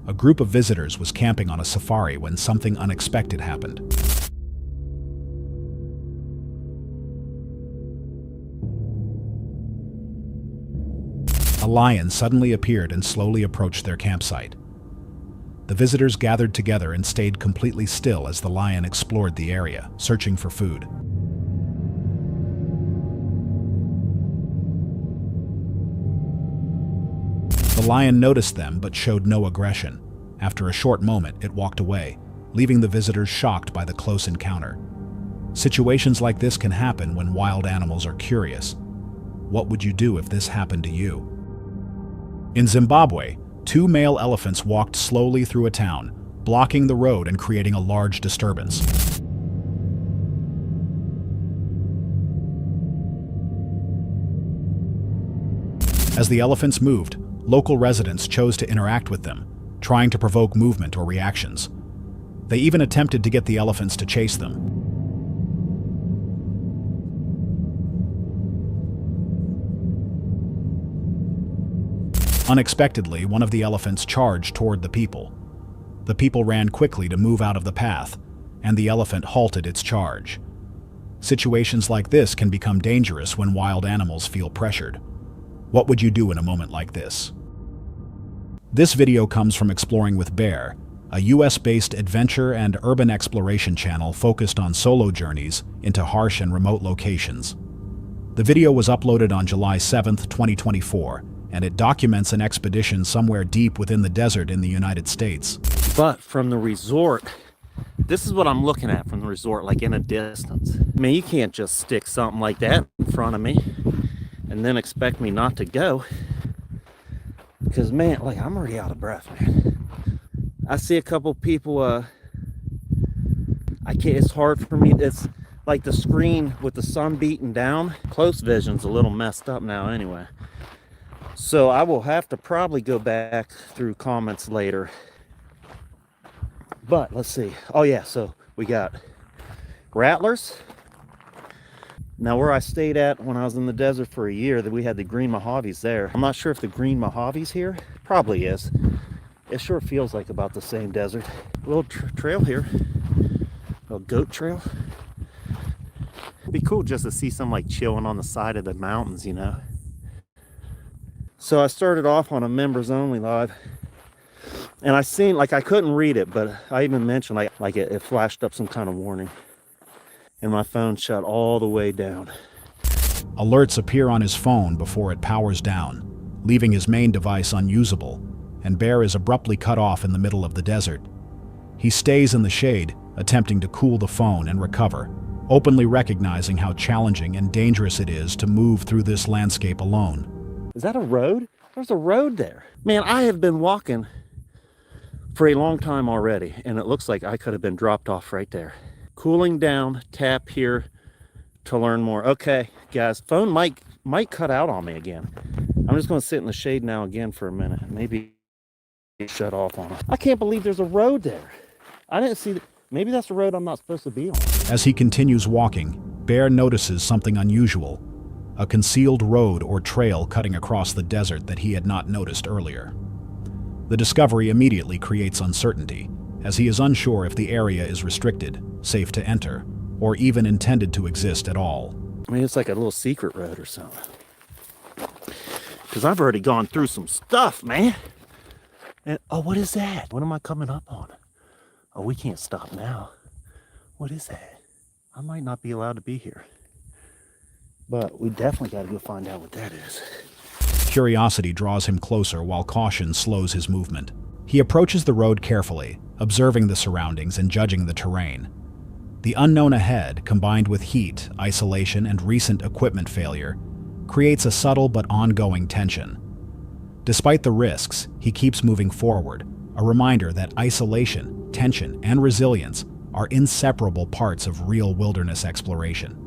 A group of visitors was camping on a safari when something unexpected happened. A lion suddenly appeared and slowly approached their campsite. The visitors gathered together and stayed completely still as the lion explored the area, searching for food. The lion noticed them but showed no aggression. After a short moment, it walked away, leaving the visitors shocked by the close encounter. Situations like this can happen when wild animals are curious. What would you do if this happened to you? In Zimbabwe, 2 male elephants walked slowly through a town, blocking the road and creating a large disturbance. As the elephants moved, local residents chose to interact with them, trying to provoke movement or reactions. They even attempted to get the elephants to chase them. Unexpectedly, one of the elephants charged toward the people. The people ran quickly to move out of the path, and the elephant halted its charge. Situations like this can become dangerous when wild animals feel pressured. What would you do in a moment like this? This video comes from Exploring with Bear, a US-based adventure and urban exploration channel focused on solo journeys into harsh and remote locations. The video was uploaded on July 7, 2024, and it documents an expedition somewhere deep within the desert in the United States. But from the resort, this is what I'm looking at from the resort, like in a distance. I mean, you can't just stick something like that in front of me and then expect me not to go. Because, man, like, I'm already out of breath, man. I see a couple people, it's hard for me. It's like the screen with the sun beating down. Close vision's a little messed up now anyway. So I will have to probably go back through comments later. But let's see. Oh yeah, so we got rattlers. Now where I stayed at when I was in the desert for a year, that we had the green Mojaves there. I'm not sure if the green Mojaves here, probably is. It sure feels like about the same desert. A little trail here, a little goat trail. It'd be cool just to see some like chilling on the side of the mountains, you know. So I started off on a members only live, and I seen, like, I couldn't read it, but I even mentioned like it flashed up some kind of warning, and my phone shut all the way down. Alerts appear on his phone before it powers down, leaving his main device unusable, and Bear is abruptly cut off in the middle of the desert. He stays in the shade, attempting to cool the phone and recover, openly recognizing how challenging and dangerous it is to move through this landscape alone. Is that a road? There's a road there. Man, I have been walking for a long time already, and it looks like I could have been dropped off right there. Cooling down, tap here to learn more. Okay, guys, phone might cut out on me again. I'm just going to sit in the shade now again for a minute. Maybe shut off on it. I can't believe there's a road there. I didn't see that. Maybe that's the road I'm not supposed to be on. As he continues walking, Bear notices something unusual. A concealed road or trail cutting across the desert that he had not noticed earlier. The discovery immediately creates uncertainty, as he is unsure if the area is restricted, safe to enter, or even intended to exist at all. I mean, it's like a little secret road or something. Because I've already gone through some stuff, man. And, oh, what is that? What am I coming up on? Oh, we can't stop now. What is that? I might not be allowed to be here. But we definitely got to go find out what that is. Curiosity draws him closer while caution slows his movement. He approaches the road carefully, observing the surroundings and judging the terrain. The unknown ahead, combined with heat, isolation, and recent equipment failure, creates a subtle but ongoing tension. Despite the risks, he keeps moving forward, a reminder that isolation, tension, and resilience are inseparable parts of real wilderness exploration.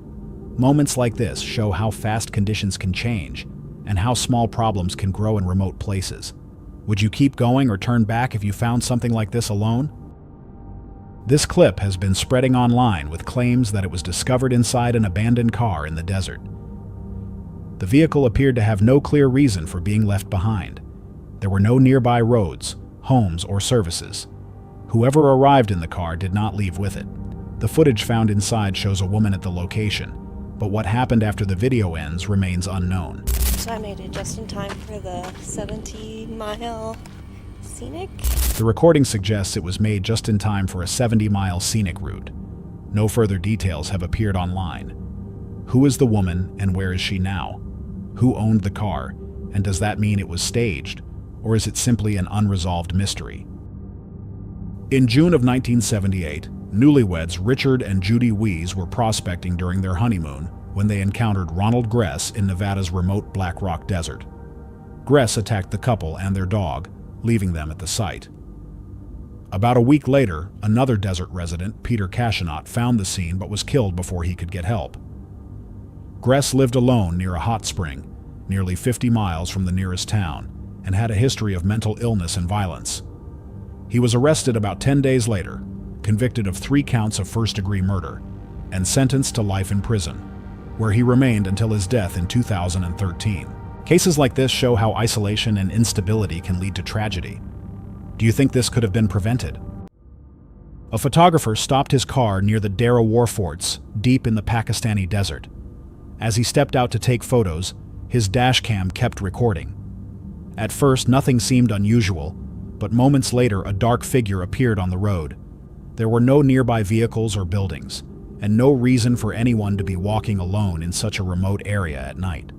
Moments like this show how fast conditions can change and how small problems can grow in remote places. Would you keep going or turn back if you found something like this alone? This clip has been spreading online with claims that it was discovered inside an abandoned car in the desert. The vehicle appeared to have no clear reason for being left behind. There were no nearby roads, homes, or services. Whoever arrived in the car did not leave with it. The footage found inside shows a woman at the location, but what happened after the video ends remains unknown. So I made it just in time for the 70-mile scenic. The recording suggests it was made just in time for a 70-mile scenic route. No further details have appeared online. Who is the woman and where is she now? Who owned the car, and does that mean it was staged, or is it simply an unresolved mystery? In June of 1978, newlyweds Richard and Judy Wees were prospecting during their honeymoon when they encountered Ronald Gress in Nevada's remote Black Rock Desert. Gress attacked the couple and their dog, leaving them at the site. About a week later, another desert resident, Peter Cashinot, found the scene but was killed before he could get help. Gress lived alone near a hot spring, nearly 50 miles from the nearest town, and had a history of mental illness and violence. He was arrested about 10 days later, convicted of 3 counts of first-degree murder, and sentenced to life in prison, where he remained until his death in 2013. Cases like this show how isolation and instability can lead to tragedy. Do you think this could have been prevented? A photographer stopped his car near the Dara War Forts, deep in the Pakistani desert. As he stepped out to take photos, his dashcam kept recording. At first, nothing seemed unusual, but moments later, a dark figure appeared on the road. There were no nearby vehicles or buildings, and no reason for anyone to be walking alone in such a remote area at night.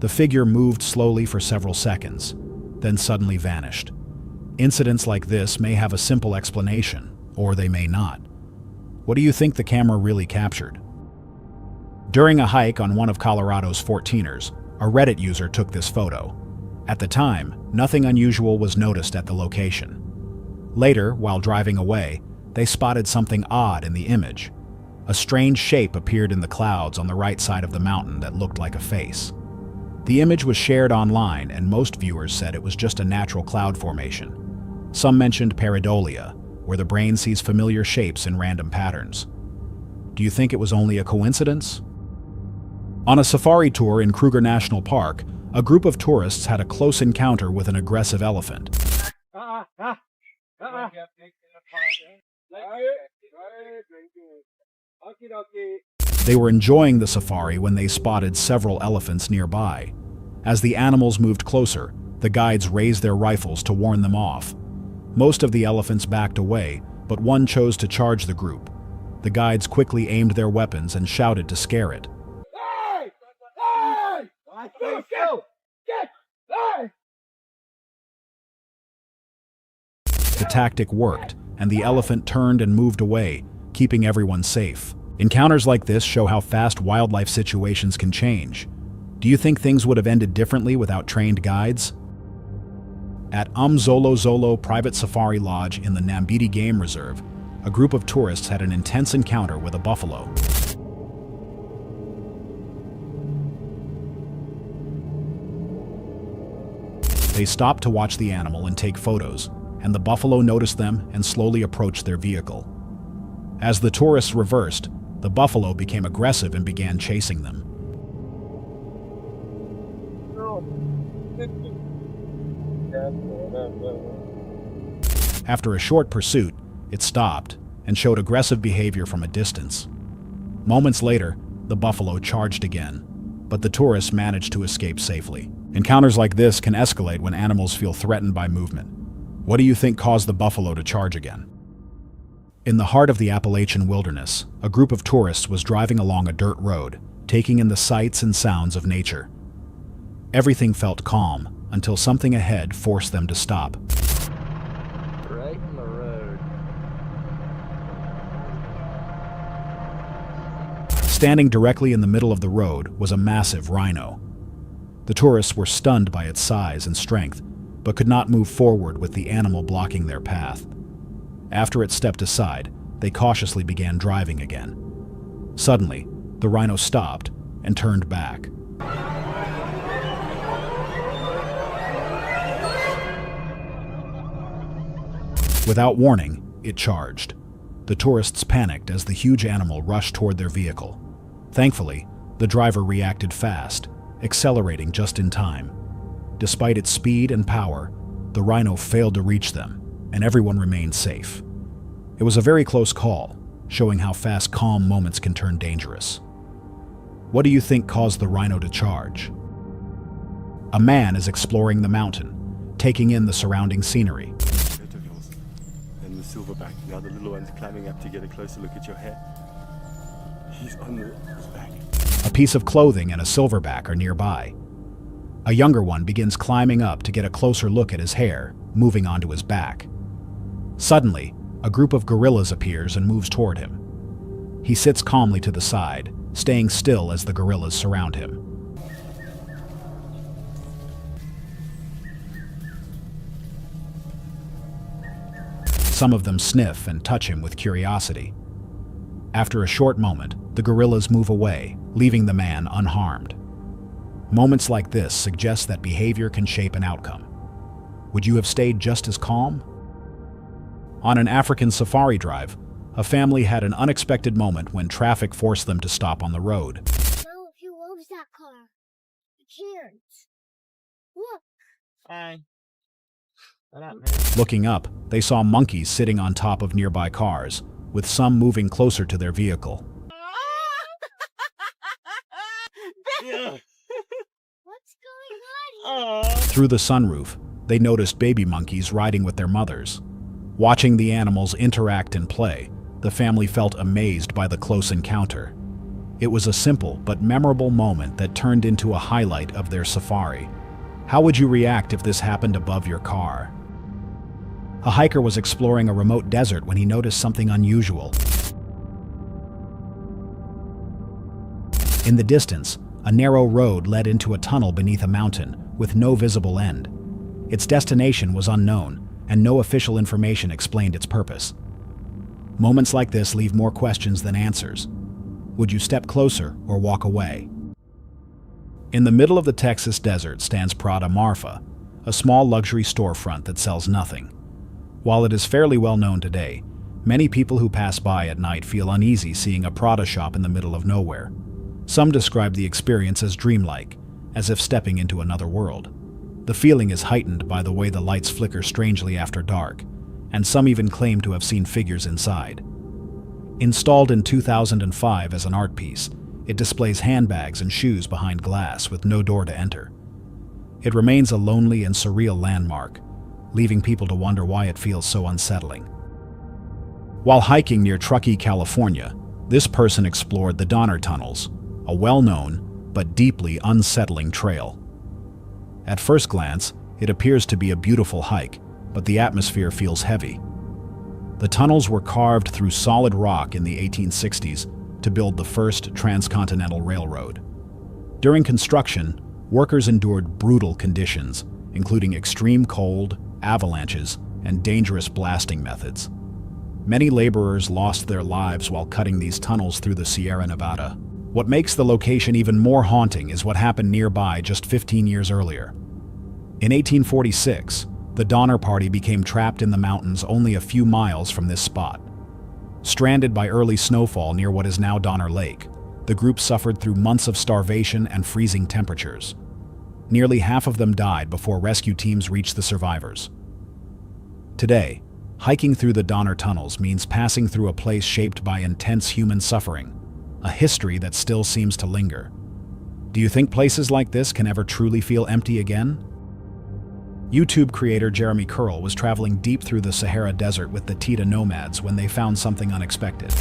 The figure moved slowly for several seconds, then suddenly vanished. Incidents like this may have a simple explanation, or they may not. What do you think the camera really captured? During a hike on one of Colorado's 14ers, a Reddit user took this photo. At the time, nothing unusual was noticed at the location. Later, while driving away, they spotted something odd in the image. A strange shape appeared in the clouds on the right side of the mountain that looked like a face. The image was shared online, and most viewers said it was just a natural cloud formation. Some mentioned pareidolia, where the brain sees familiar shapes in random patterns. Do you think it was only a coincidence? On a safari tour in Kruger National Park, a group of tourists had a close encounter with an aggressive elephant. They were enjoying the safari when they spotted several elephants nearby. As the animals moved closer, the guides raised their rifles to warn them off. Most of the elephants backed away, but one chose to charge the group. The guides quickly aimed their weapons and shouted to scare it. The tactic worked, and the elephant turned and moved away, keeping everyone safe. Encounters like this show how fast wildlife situations can change. Do you think things would have ended differently without trained guides? At Zolo Zolo Private Safari Lodge in the Nambiti Game Reserve, a group of tourists had an intense encounter with a buffalo. They stopped to watch the animal and take photos, and the buffalo noticed them and slowly approached their vehicle. As the tourists reversed, the buffalo became aggressive and began chasing them. After a short pursuit, it stopped and showed aggressive behavior from a distance. Moments later, the buffalo charged again, but the tourists managed to escape safely. Encounters like this can escalate when animals feel threatened by movement. What do you think caused the buffalo to charge again? In the heart of the Appalachian wilderness, a group of tourists was driving along a dirt road, taking in the sights and sounds of nature. Everything felt calm until something ahead forced them to stop. Right in the road. Standing directly in the middle of the road was a massive rhino. The tourists were stunned by its size and strength, but could not move forward with the animal blocking their path. After it stepped aside, they cautiously began driving again. Suddenly, the rhino stopped and turned back. Without warning, it charged. The tourists panicked as the huge animal rushed toward their vehicle. Thankfully, the driver reacted fast, accelerating just in time. Despite its speed and power, the rhino failed to reach them, and everyone remained safe. It was a very close call, showing how fast calm moments can turn dangerous. What do you think caused the rhino to charge? A man is exploring the mountain, taking in the surrounding scenery. And the silverback, the other little one's climbing up to get a closer look at your hair. He's on his back. A piece of clothing and a silverback are nearby. A younger one begins climbing up to get a closer look at his hair, moving onto his back. Suddenly, a group of gorillas appears and moves toward him. He sits calmly to the side, staying still as the gorillas surround him. Some of them sniff and touch him with curiosity. After a short moment, the gorillas move away, leaving the man unharmed. Moments like this suggest that behavior can shape an outcome. Would you have stayed just as calm? On an African safari drive, a family had an unexpected moment when traffic forced them to stop on the road. Now if you loves that car, you can't. Look. Hi. What up, man? Looking up, they saw monkeys sitting on top of nearby cars, with some moving closer to their vehicle. What's going on here? Through the sunroof, they noticed baby monkeys riding with their mothers. Watching the animals interact and play, the family felt amazed by the close encounter. It was a simple but memorable moment that turned into a highlight of their safari. How would you react if this happened above your car? A hiker was exploring a remote desert when he noticed something unusual. In the distance, a narrow road led into a tunnel beneath a mountain with no visible end. Its destination was unknown, and no official information explained its purpose. Moments like this leave more questions than answers. Would you step closer or walk away? In the middle of the Texas desert stands Prada Marfa, a small luxury storefront that sells nothing. While it is fairly well known today, many people who pass by at night feel uneasy seeing a Prada shop in the middle of nowhere. Some describe the experience as dreamlike, as if stepping into another world. The feeling is heightened by the way the lights flicker strangely after dark, and some even claim to have seen figures inside. Installed in 2005 as an art piece, it displays handbags and shoes behind glass with no door to enter. It remains a lonely and surreal landmark, leaving people to wonder why it feels so unsettling. While hiking near Truckee, California, this person explored the Donner Tunnels, a well-known but deeply unsettling trail. At first glance, it appears to be a beautiful hike, but the atmosphere feels heavy. The tunnels were carved through solid rock in the 1860s to build the first transcontinental railroad. During construction, workers endured brutal conditions, including extreme cold, avalanches, and dangerous blasting methods. Many laborers lost their lives while cutting these tunnels through the Sierra Nevada. What makes the location even more haunting is what happened nearby just 15 years earlier. In 1846, the Donner Party became trapped in the mountains only a few miles from this spot. Stranded by early snowfall near what is now Donner Lake, the group suffered through months of starvation and freezing temperatures. Nearly half of them died before rescue teams reached the survivors. Today, hiking through the Donner Tunnels means passing through a place shaped by intense human suffering, a history that still seems to linger. Do you think places like this can ever truly feel empty again? YouTube creator Jeremy Curl was traveling deep through the Sahara Desert with the Tita nomads when they found something unexpected.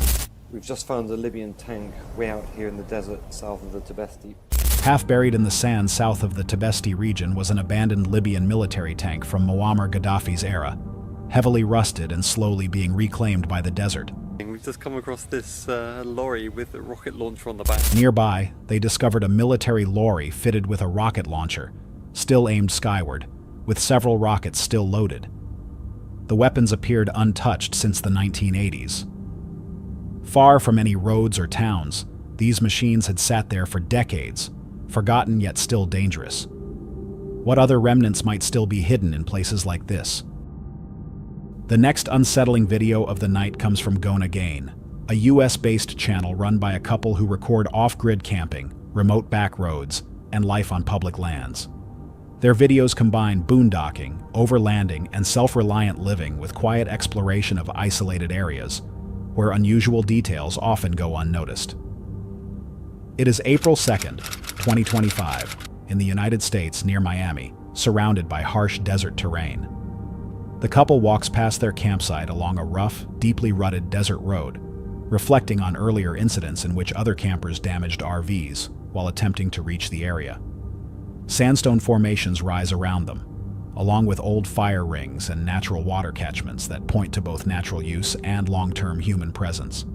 We've just found a Libyan tank way out here in the desert south of the Tibesti. Half buried in the sand south of the Tibesti region was an abandoned Libyan military tank from Muammar Gaddafi's era, heavily rusted and slowly being reclaimed by the desert. We've just come across this lorry with a rocket launcher on the back. Nearby, they discovered a military lorry fitted with a rocket launcher, still aimed skyward, with several rockets still loaded. The weapons appeared untouched since the 1980s. Far from any roads or towns, these machines had sat there for decades, forgotten yet still dangerous. What other remnants might still be hidden in places like this? The next unsettling video of the night comes from Gona Gain, a US-based channel run by a couple who record off-grid camping, remote back roads, and life on public lands. Their videos combine boondocking, overlanding, and self-reliant living with quiet exploration of isolated areas, where unusual details often go unnoticed. It is April 2nd, 2025, in the United States near Miami, surrounded by harsh desert terrain. The couple walks past their campsite along a rough, deeply rutted desert road, reflecting on earlier incidents in which other campers damaged RVs while attempting to reach the area. Sandstone formations rise around them, along with old fire rings and natural water catchments that point to both natural use and long-term human presence.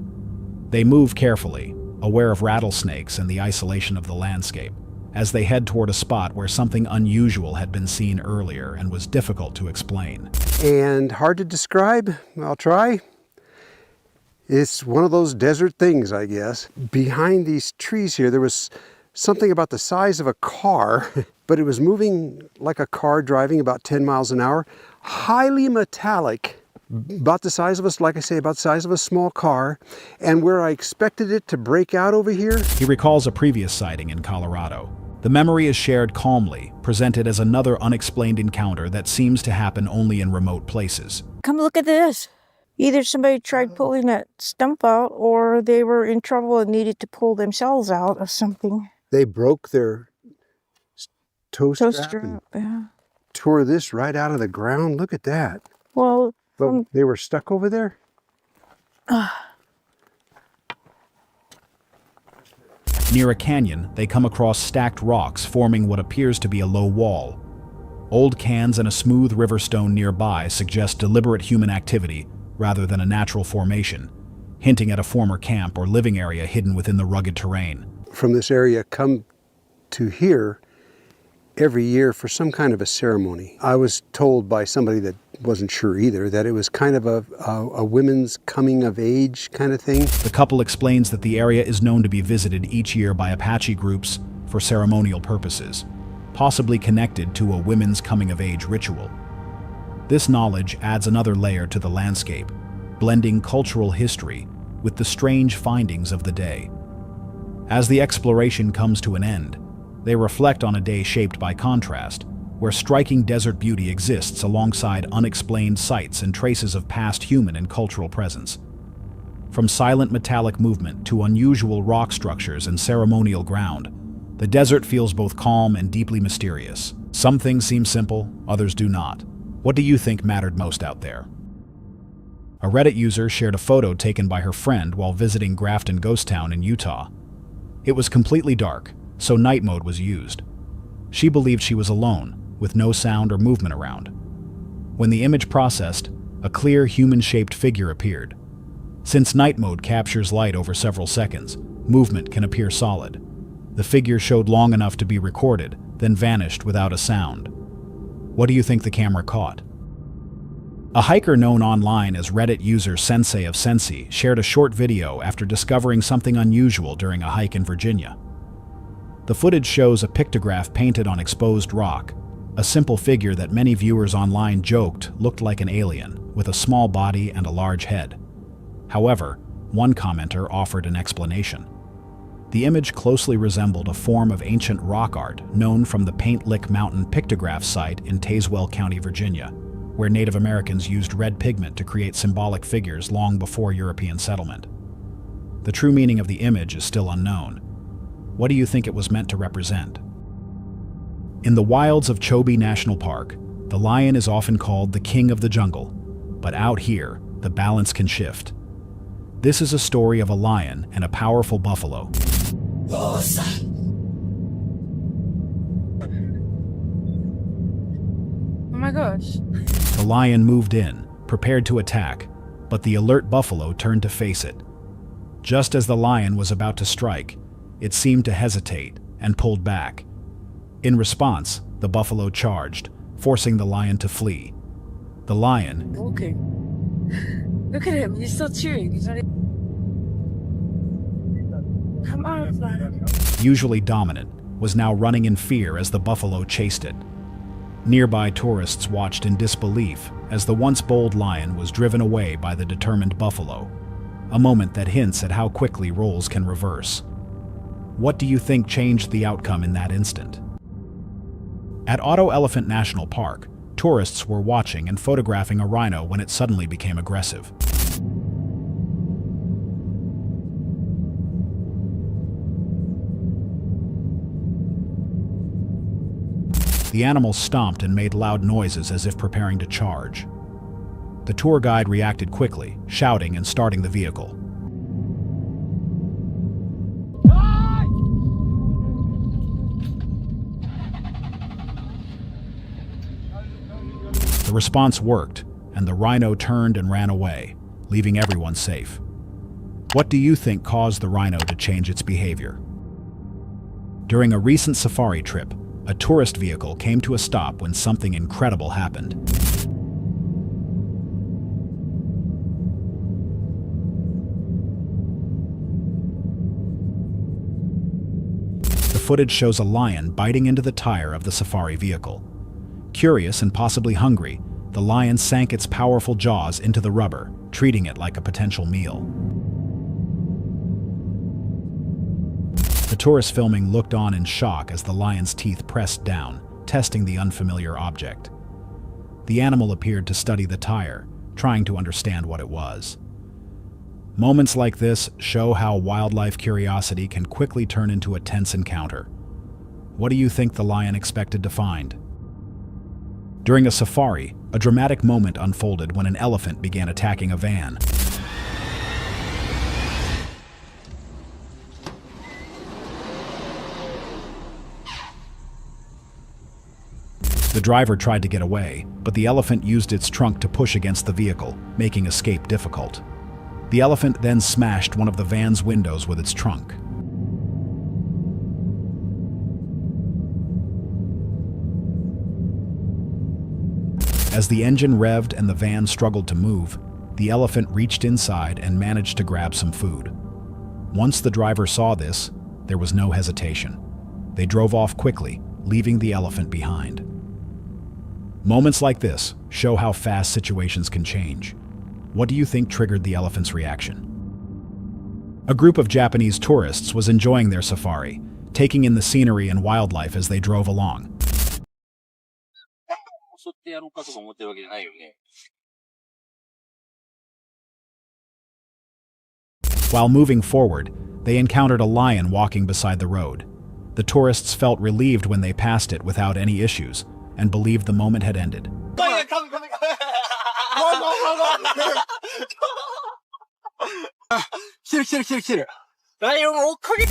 They move carefully, aware of rattlesnakes and the isolation of the landscape, as they head toward a spot where something unusual had been seen earlier and was difficult to explain. And hard to describe, I'll try. It's one of those desert things, I guess. Behind these trees here, there was something about the size of a car, but it was moving like a car driving about 10 miles an hour. Highly metallic, about the size of like I say, about the size of a small car. And where I expected it to break out over here. He recalls a previous sighting in Colorado. The memory is shared calmly, presented as another unexplained encounter that seems to happen only in remote places. Come look at this. Either somebody tried pulling that stump out or they were in trouble and needed to pull themselves out of something. They broke their toe strap and yeah. tore this right out of the ground. Look at that. Well, But they were stuck over there? Near a canyon, they come across stacked rocks forming what appears to be a low wall. Old cans and a smooth river stone nearby suggest deliberate human activity rather than a natural formation, hinting at a former camp or living area hidden within the rugged terrain. From this area come to here every year for some kind of a ceremony. I was told by somebody that wasn't sure either that it was kind of a women's coming of age kind of thing. The couple explains that the area is known to be visited each year by Apache groups for ceremonial purposes, possibly connected to a women's coming of age ritual. This knowledge adds another layer to the landscape, blending cultural history with the strange findings of the day. As the exploration comes to an end, they reflect on a day shaped by contrast, where striking desert beauty exists alongside unexplained sights and traces of past human and cultural presence. From silent metallic movement to unusual rock structures and ceremonial ground, the desert feels both calm and deeply mysterious. Some things seem simple, others do not. What do you think mattered most out there? A Reddit user shared a photo taken by her friend while visiting Grafton Ghost Town in Utah. It was completely dark, so night mode was used. She believed she was alone, with no sound or movement around. When the image processed, a clear human-shaped figure appeared. Since night mode captures light over several seconds, movement can appear solid. The figure showed long enough to be recorded, then vanished without a sound. What do you think the camera caught? A hiker known online as Reddit user Sensei of Sensi shared a short video after discovering something unusual during a hike in Virginia. The footage shows a pictograph painted on exposed rock, a simple figure that many viewers online joked looked like an alien, with a small body and a large head. However, one commenter offered an explanation. The image closely resembled a form of ancient rock art known from the Paint Lick Mountain pictograph site in Tazewell County, Virginia, where Native Americans used red pigment to create symbolic figures long before European settlement. The true meaning of the image is still unknown. What do you think it was meant to represent? In the wilds of Chobe National Park, the lion is often called the king of the jungle, but out here, the balance can shift. This is a story of a lion and a powerful buffalo. Oh my gosh. The lion moved in, prepared to attack, but the alert buffalo turned to face it. Just as the lion was about to strike, it seemed to hesitate and pulled back. In response, the buffalo charged, forcing the lion to flee. The lion, Okay. Look at him, he's still cheering. He's not... Come on, man. usually dominant, was now running in fear as the buffalo chased it. Nearby tourists watched in disbelief as the once bold lion was driven away by the determined buffalo, a moment that hints at how quickly roles can reverse. What do you think changed the outcome in that instant? At Otto Elephant National Park, tourists were watching and photographing a rhino when it suddenly became aggressive. The animal stomped and made loud noises as if preparing to charge. The tour guide reacted quickly, shouting and starting the vehicle. The response worked, and the rhino turned and ran away, leaving everyone safe. What do you think caused the rhino to change its behavior? During a recent safari trip, a tourist vehicle came to a stop when something incredible happened. The footage shows a lion biting into the tire of the safari vehicle. Curious and possibly hungry, the lion sank its powerful jaws into the rubber, treating it like a potential meal. The tourist filming looked on in shock as the lion's teeth pressed down, testing the unfamiliar object. The animal appeared to study the tire, trying to understand what it was. Moments like this show how wildlife curiosity can quickly turn into a tense encounter. What do you think the lion expected to find? During a safari, a dramatic moment unfolded when an elephant began attacking a van. The driver tried to get away, but the elephant used its trunk to push against the vehicle, making escape difficult. The elephant then smashed one of the van's windows with its trunk. As the engine revved and the van struggled to move, the elephant reached inside and managed to grab some food. Once the driver saw this, there was no hesitation. They drove off quickly, leaving the elephant behind. Moments like this show how fast situations can change. What do you think triggered the elephant's reaction? A group of Japanese tourists was enjoying their safari, taking in the scenery and wildlife as they drove along. While moving forward, they encountered a lion walking beside the road. The tourists felt relieved when they passed it without any issues, and believed the moment had ended.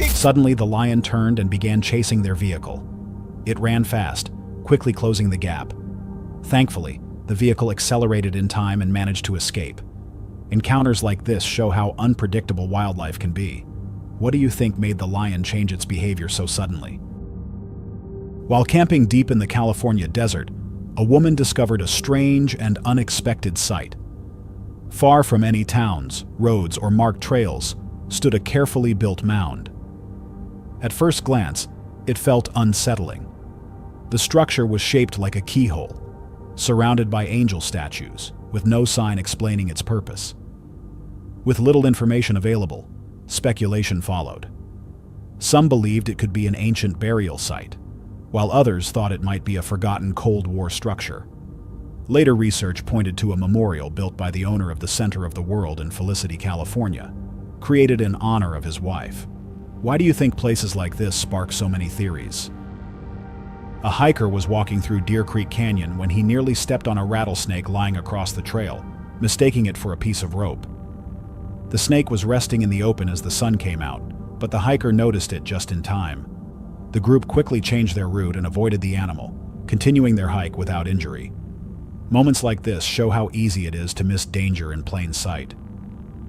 Suddenly, the lion turned and began chasing their vehicle. It ran fast, quickly closing the gap. Thankfully, the vehicle accelerated in time and managed to escape. Encounters like this show how unpredictable wildlife can be. What do you think made the lion change its behavior so suddenly? While camping deep in the California desert, a woman discovered a strange and unexpected sight. Far from any towns, roads, or marked trails stood a carefully built mound. At first glance, it felt unsettling. The structure was shaped like a keyhole, surrounded by angel statues, with no sign explaining its purpose. With little information available, speculation followed. Some believed it could be an ancient burial site, while others thought it might be a forgotten Cold War structure. Later research pointed to a memorial built by the owner of the Center of the World in Felicity, California, created in honor of his wife. Why do you think places like this spark so many theories? A hiker was walking through Deer Creek Canyon when he nearly stepped on a rattlesnake lying across the trail, mistaking it for a piece of rope. The snake was resting in the open as the sun came out, but the hiker noticed it just in time. The group quickly changed their route and avoided the animal, continuing their hike without injury. Moments like this show how easy it is to miss danger in plain sight.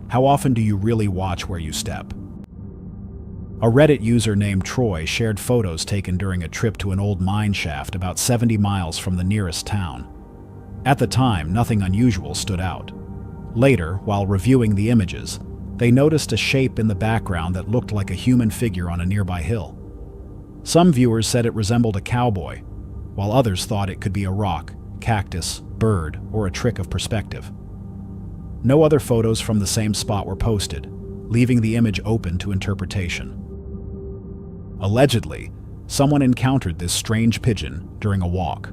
How often do you really watch where you step? A Reddit user named Troy shared photos taken during a trip to an old mine shaft about 70 miles from the nearest town. At the time, nothing unusual stood out. Later, while reviewing the images, they noticed a shape in the background that looked like a human figure on a nearby hill. Some viewers said it resembled a cowboy, while others thought it could be a rock, cactus, bird, or a trick of perspective. No other photos from the same spot were posted, leaving the image open to interpretation. Allegedly, someone encountered this strange pigeon during a walk.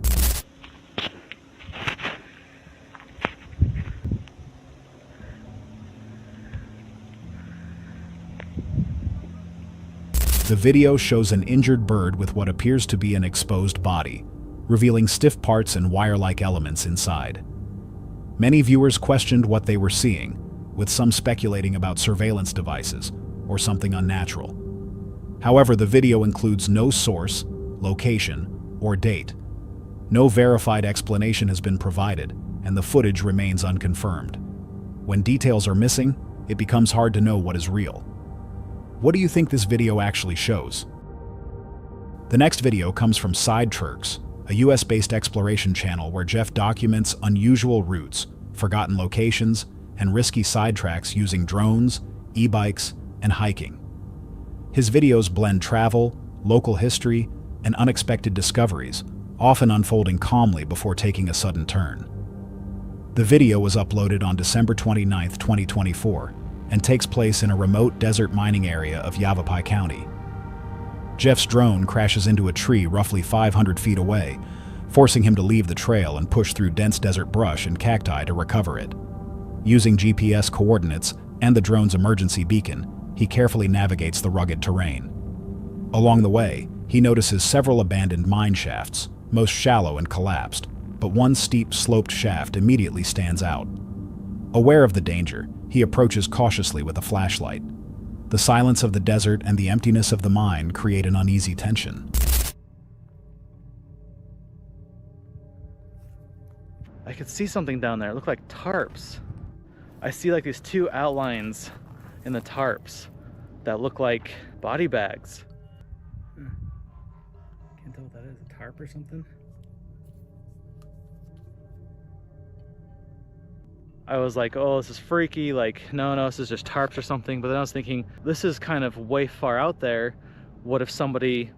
The video shows an injured bird with what appears to be an exposed body, revealing stiff parts and wire-like elements inside. Many viewers questioned what they were seeing, with some speculating about surveillance devices or something unnatural. However, the video includes no source, location, or date. No verified explanation has been provided, and the footage remains unconfirmed. When details are missing, it becomes hard to know what is real. What do you think this video actually shows? The next video comes from Sidetreks, a US-based exploration channel where Jeff documents unusual routes, forgotten locations, and risky sidetracks using drones, e-bikes, and hiking. His videos blend travel, local history, and unexpected discoveries, often unfolding calmly before taking a sudden turn. The video was uploaded on December 29, 2024, and takes place in a remote desert mining area of Yavapai County. Jeff's drone crashes into a tree roughly 500 feet away, forcing him to leave the trail and push through dense desert brush and cacti to recover it. Using GPS coordinates and the drone's emergency beacon, he carefully navigates the rugged terrain. Along the way, he notices several abandoned mine shafts, most shallow and collapsed, but one steep sloped shaft immediately stands out. Aware of the danger, he approaches cautiously with a flashlight. The silence of the desert and the emptiness of the mine create an uneasy tension. I could see something down there. It looked like tarps. I see like these two outlines in the tarps that look like body bags. Can't tell what that is, a tarp or something? I was like, oh, this is freaky, like, no, this is just tarps or something. But then I was thinking, this is kind of way far out there. What if somebody,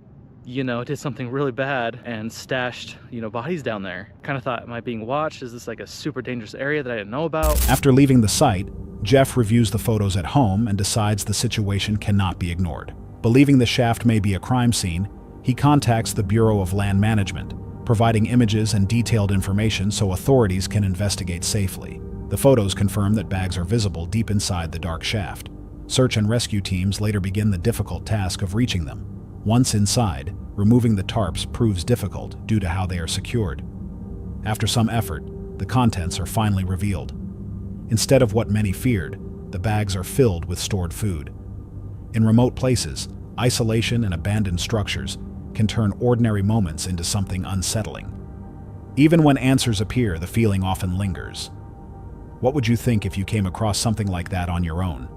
did something really bad and stashed, bodies down there? Kind of thought, am I being watched? Is this like a super dangerous area that I didn't know about? After leaving the site, Jeff reviews the photos at home and decides the situation cannot be ignored. Believing the shaft may be a crime scene, he contacts the Bureau of Land Management, providing images and detailed information so authorities can investigate safely. The photos confirm that bags are visible deep inside the dark shaft. Search and rescue teams later begin the difficult task of reaching them. Once inside, removing the tarps proves difficult due to how they are secured. After some effort, the contents are finally revealed. Instead of what many feared, the bags are filled with stored food. In remote places, isolation and abandoned structures can turn ordinary moments into something unsettling. Even when answers appear, the feeling often lingers. What would you think if you came across something like that on your own?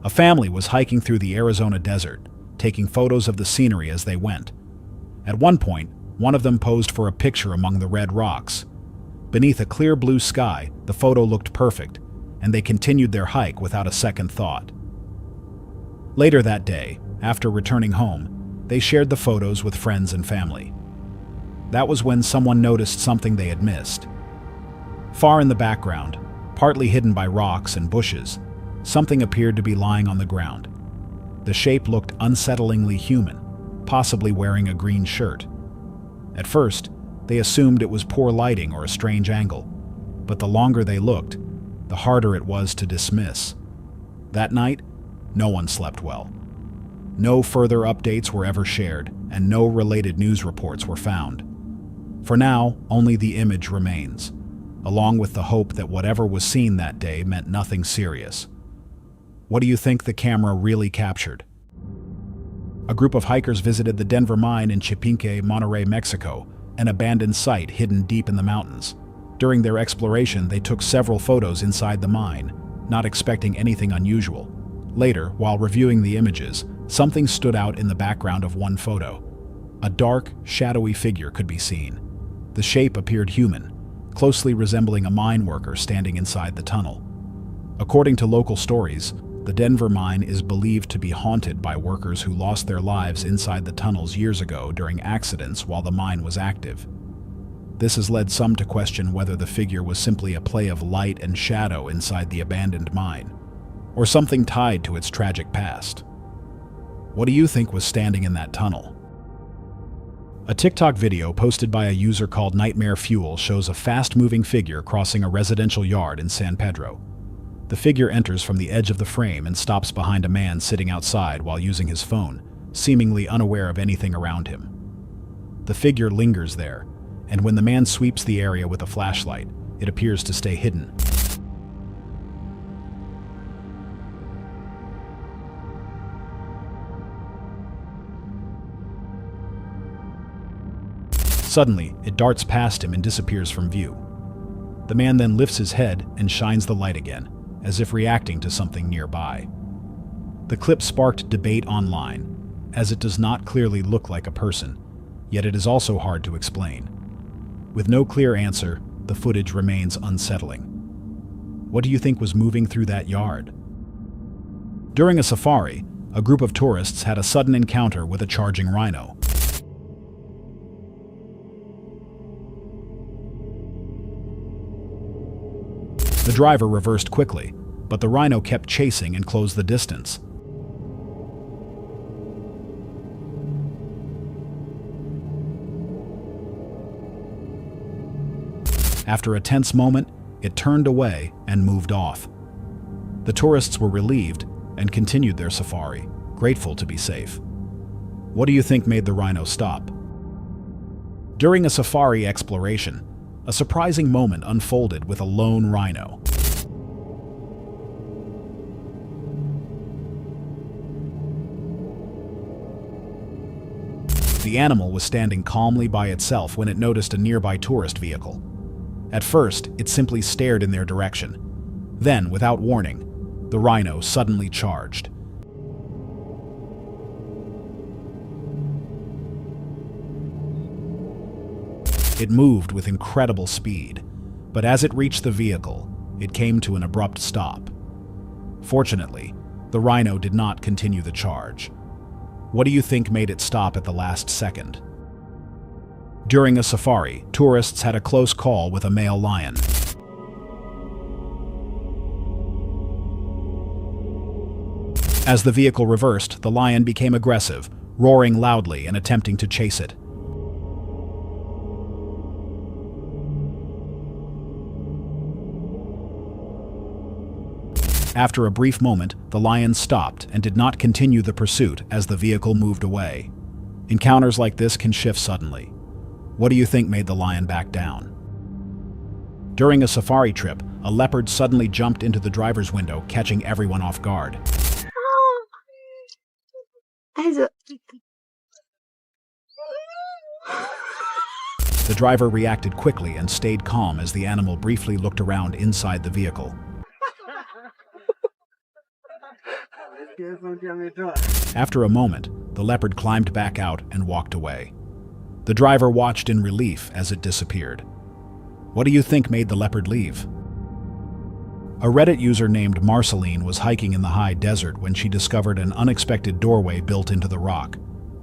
A family was hiking through the Arizona desert, taking photos of the scenery as they went. At one point, one of them posed for a picture among the red rocks. Beneath a clear blue sky, the photo looked perfect, and they continued their hike without a second thought. Later that day, after returning home, they shared the photos with friends and family. That was when someone noticed something they had missed. Far in the background, partly hidden by rocks and bushes, something appeared to be lying on the ground. The shape looked unsettlingly human, possibly wearing a green shirt. At first, they assumed it was poor lighting or a strange angle, but the longer they looked, the harder it was to dismiss. That night, no one slept well. No further updates were ever shared, and no related news reports were found. For now, only the image remains, along with the hope that whatever was seen that day meant nothing serious. What do you think the camera really captured? A group of hikers visited the Denver mine in Chipinque, Monterrey, Mexico, an abandoned site hidden deep in the mountains. During their exploration, they took several photos inside the mine, not expecting anything unusual. Later, while reviewing the images, something stood out in the background of one photo. A dark, shadowy figure could be seen. The shape appeared human, closely resembling a mine worker standing inside the tunnel. According to local stories, the Denver mine is believed to be haunted by workers who lost their lives inside the tunnels years ago during accidents while the mine was active. This has led some to question whether the figure was simply a play of light and shadow inside the abandoned mine, or something tied to its tragic past. What do you think was standing in that tunnel? A TikTok video posted by a user called Nightmare Fuel shows a fast-moving figure crossing a residential yard in San Pedro. The figure enters from the edge of the frame and stops behind a man sitting outside while using his phone, seemingly unaware of anything around him. The figure lingers there, and when the man sweeps the area with a flashlight, it appears to stay hidden. Suddenly, it darts past him and disappears from view. The man then lifts his head and shines the light again, as if reacting to something nearby. The clip sparked debate online, as it does not clearly look like a person, yet it is also hard to explain. With no clear answer, the footage remains unsettling. What do you think was moving through that yard? During a safari, a group of tourists had a sudden encounter with a charging rhino. The driver reversed quickly, but the rhino kept chasing and closed the distance. After a tense moment, it turned away and moved off. The tourists were relieved and continued their safari, grateful to be safe. What do you think made the rhino stop? During a safari exploration, a surprising moment unfolded with a lone rhino. The animal was standing calmly by itself when it noticed a nearby tourist vehicle. At first, it simply stared in their direction. Then, without warning, the rhino suddenly charged. It moved with incredible speed, but as it reached the vehicle, it came to an abrupt stop. Fortunately, the rhino did not continue the charge. What do you think made it stop at the last second? During a safari, tourists had a close call with a male lion. As the vehicle reversed, the lion became aggressive, roaring loudly and attempting to chase it. After a brief moment, the lion stopped and did not continue the pursuit as the vehicle moved away. Encounters like this can shift suddenly. What do you think made the lion back down? During a safari trip, a leopard suddenly jumped into the driver's window, catching everyone off guard. The driver reacted quickly and stayed calm as the animal briefly looked around inside the vehicle. After a moment, the leopard climbed back out and walked away. The driver watched in relief as it disappeared. What do you think made the leopard leave? A Reddit user named Marceline was hiking in the high desert when she discovered an unexpected doorway built into the rock.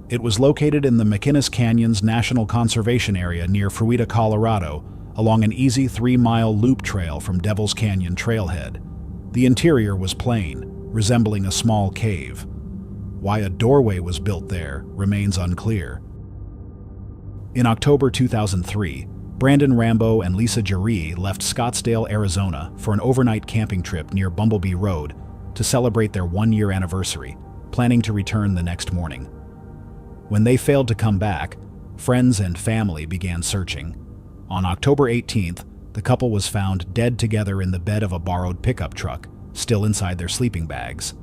It was located in the McInnes Canyons National Conservation Area near Fruita, Colorado, along an easy 3-mile loop trail from Devil's Canyon trailhead. The interior was plain, resembling a small cave. Why a doorway was built there remains unclear. In October 2003, Brandon Rambo and Lisa Jaree left Scottsdale, Arizona for an overnight camping trip near Bumblebee Road to celebrate their 1-year anniversary, planning to return the next morning. When they failed to come back, friends and family began searching. On October 18th, the couple was found dead together in the bed of a borrowed pickup truck, still inside their sleeping bags.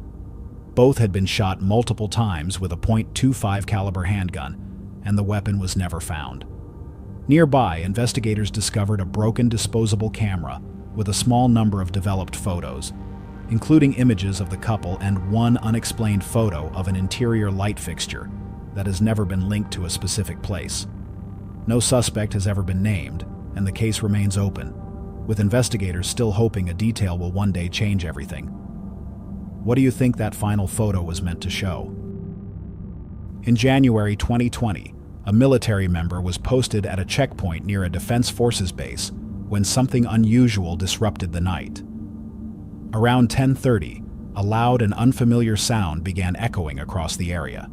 Both had been shot multiple times with a .25 caliber handgun, and the weapon was never found. Nearby, investigators discovered a broken disposable camera with a small number of developed photos, including images of the couple and one unexplained photo of an interior light fixture that has never been linked to a specific place. No suspect has ever been named, and the case remains open, with investigators still hoping a detail will one day change everything. What do you think that final photo was meant to show? In January 2020, a military member was posted at a checkpoint near a Defense Forces base when something unusual disrupted the night. Around 10:30, a loud and unfamiliar sound began echoing across the area.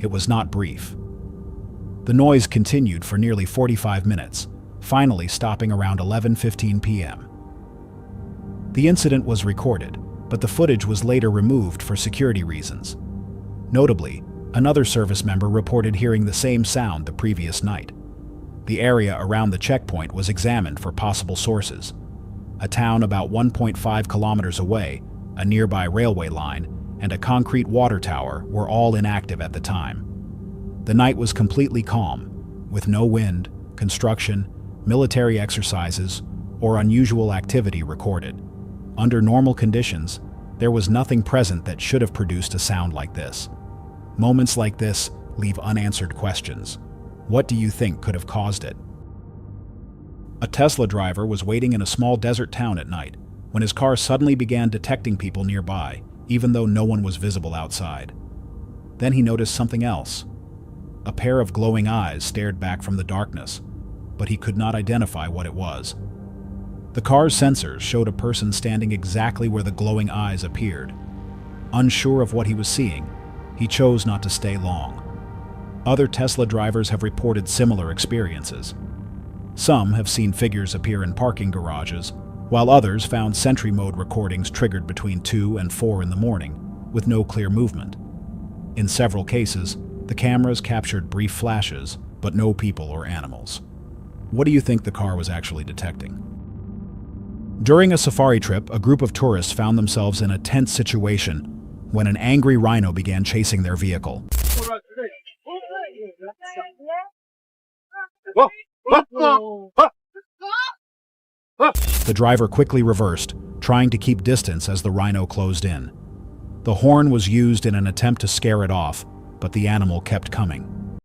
it was not brief. The noise continued for nearly 45 minutes, finally stopping around 11:15 p.m. The incident was recorded, but the footage was later removed for security reasons. Notably, another service member reported hearing the same sound the previous night. The area around the checkpoint was examined for possible sources. A town about 1.5 kilometers away, a nearby railway line, and a concrete water tower were all inactive at the time. The night was completely calm, with no wind, construction, military exercises, or unusual activity recorded. Under normal conditions, there was nothing present that should have produced a sound like this. Moments like this leave unanswered questions. What do you think could have caused it? A Tesla driver was waiting in a small desert town at night when his car suddenly began detecting people nearby, even though no one was visible outside. Then he noticed something else. A pair of glowing eyes stared back from the darkness, but he could not identify what it was. The car's sensors showed a person standing exactly where the glowing eyes appeared. Unsure of what he was seeing, he chose not to stay long. Other Tesla drivers have reported similar experiences. Some have seen figures appear in parking garages, while others found sentry mode recordings triggered between 2 and 4 in the morning, with no clear movement. In several cases, the cameras captured brief flashes, but no people or animals. What do you think the car was actually detecting? During a safari trip, a group of tourists found themselves in a tense situation when an angry rhino began chasing their vehicle. The driver quickly reversed, trying to keep distance as the rhino closed in. The horn was used in an attempt to scare it off, but the animal kept coming.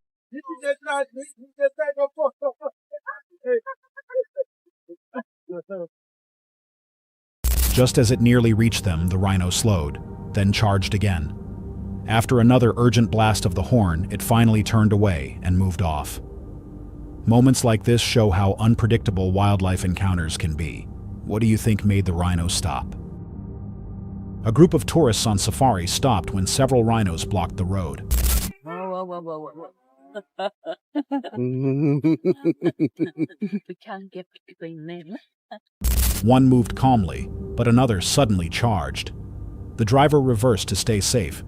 Just as it nearly reached them, the rhino slowed, then charged again. After another urgent blast of the horn, it finally turned away and moved off. Moments like this show how unpredictable wildlife encounters can be. What do you think made the rhino stop? A group of tourists on safari stopped when several rhinos blocked the road. We can't get between them. One moved calmly, but another suddenly charged. The driver reversed to stay safe.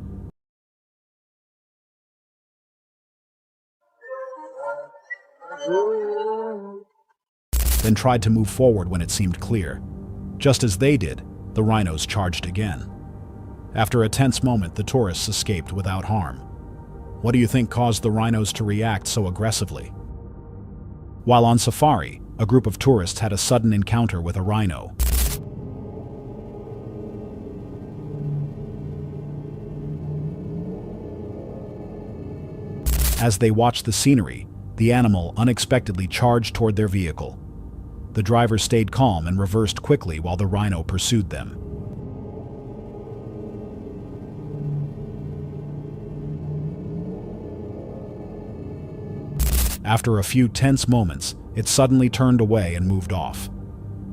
Then tried to move forward when it seemed clear. Just as they did, the rhinos charged again. After a tense moment, the tourists escaped without harm. What do you think caused the rhinos to react so aggressively? While on safari, a group of tourists had a sudden encounter with a rhino. As they watched the scenery, the animal unexpectedly charged toward their vehicle. The driver stayed calm and reversed quickly while the rhino pursued them. After a few tense moments, it suddenly turned away and moved off.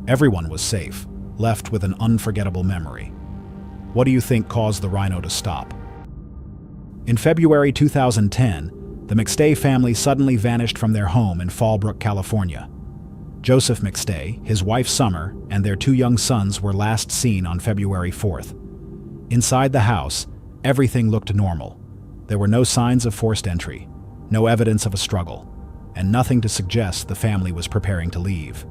Everyone was safe, left with an unforgettable memory. What do you think caused the rhino to stop? In February 2010, the McStay family suddenly vanished from their home in Fallbrook, California. Joseph McStay, his wife Summer, and their 2 young sons were last seen on February 4th. Inside the house, everything looked normal. There were no signs of forced entry, no evidence of a struggle, and nothing to suggest the family was preparing to leave.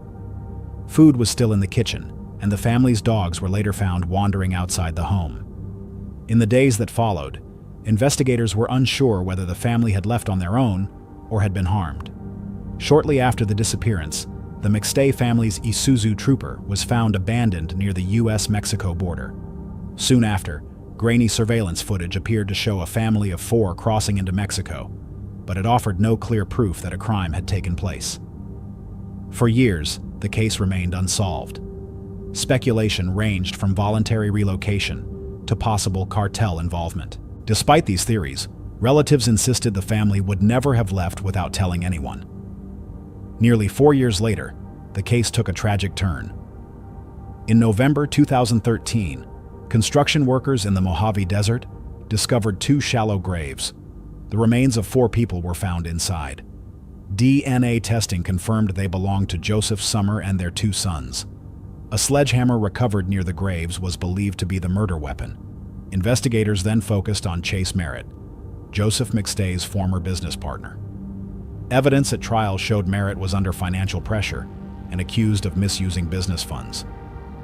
Food was still in the kitchen, and the family's dogs were later found wandering outside the home. In the days that followed, investigators were unsure whether the family had left on their own or had been harmed. Shortly after the disappearance, the McStay family's Isuzu Trooper was found abandoned near the US-Mexico border. Soon after, grainy surveillance footage appeared to show a family of 4 crossing into Mexico, but it offered no clear proof that a crime had taken place. For years, the case remained unsolved. Speculation ranged from voluntary relocation to possible cartel involvement. Despite these theories, relatives insisted the family would never have left without telling anyone. Nearly 4 years later, the case took a tragic turn. In November 2013, construction workers in the Mojave Desert discovered 2 shallow graves. The remains of 4 people were found inside. DNA testing confirmed they belonged to Joseph Summer and their 2 sons. A sledgehammer recovered near the graves was believed to be the murder weapon. Investigators then focused on Chase Merritt, Joseph McStay's former business partner. Evidence at trial showed Merritt was under financial pressure and accused of misusing business funds.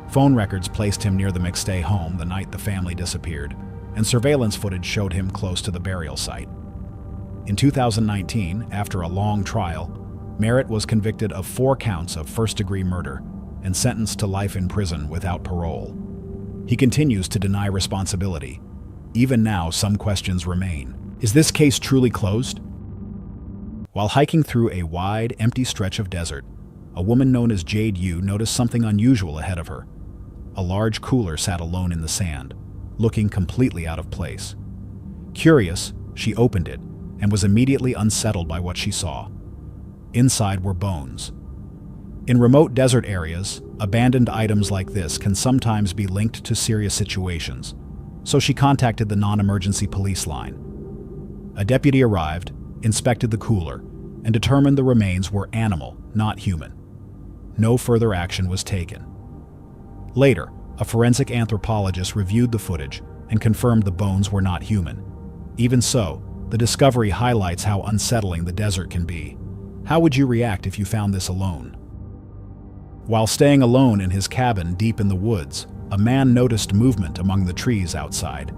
Phone records placed him near the McStay home the night the family disappeared, and surveillance footage showed him close to the burial site. In 2019, after a long trial, Merritt was convicted of 4 counts of first-degree murder and sentenced to life in prison without parole. He continues to deny responsibility. Even now, some questions remain. Is this case truly closed? While hiking through a wide, empty stretch of desert, a woman known as Jade Yu noticed something unusual ahead of her. A large cooler sat alone in the sand, looking completely out of place. Curious, she opened it and was immediately unsettled by what she saw. Inside were bones. In remote desert areas, abandoned items like this can sometimes be linked to serious situations, so she contacted the non-emergency police line. A deputy arrived, inspected the cooler, and determined the remains were animal, not human. No further action was taken. Later, a forensic anthropologist reviewed the footage and confirmed the bones were not human. Even so, the discovery highlights how unsettling the desert can be. How would you react if you found this alone? While staying alone in his cabin deep in the woods, a man noticed movement among the trees outside.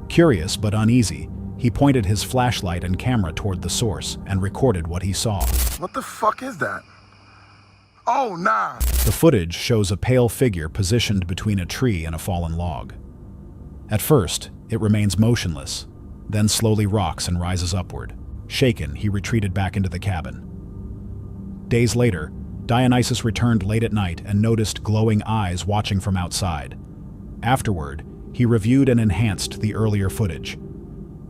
Curious but uneasy, he pointed his flashlight and camera toward the source and recorded what he saw. What the fuck is that? Oh, nah! The footage shows a pale figure positioned between a tree and a fallen log. At first, it remains motionless, then slowly rocks and rises upward. Shaken, he retreated back into the cabin. Days later, Dionysus returned late at night and noticed glowing eyes watching from outside. Afterward, he reviewed and enhanced the earlier footage.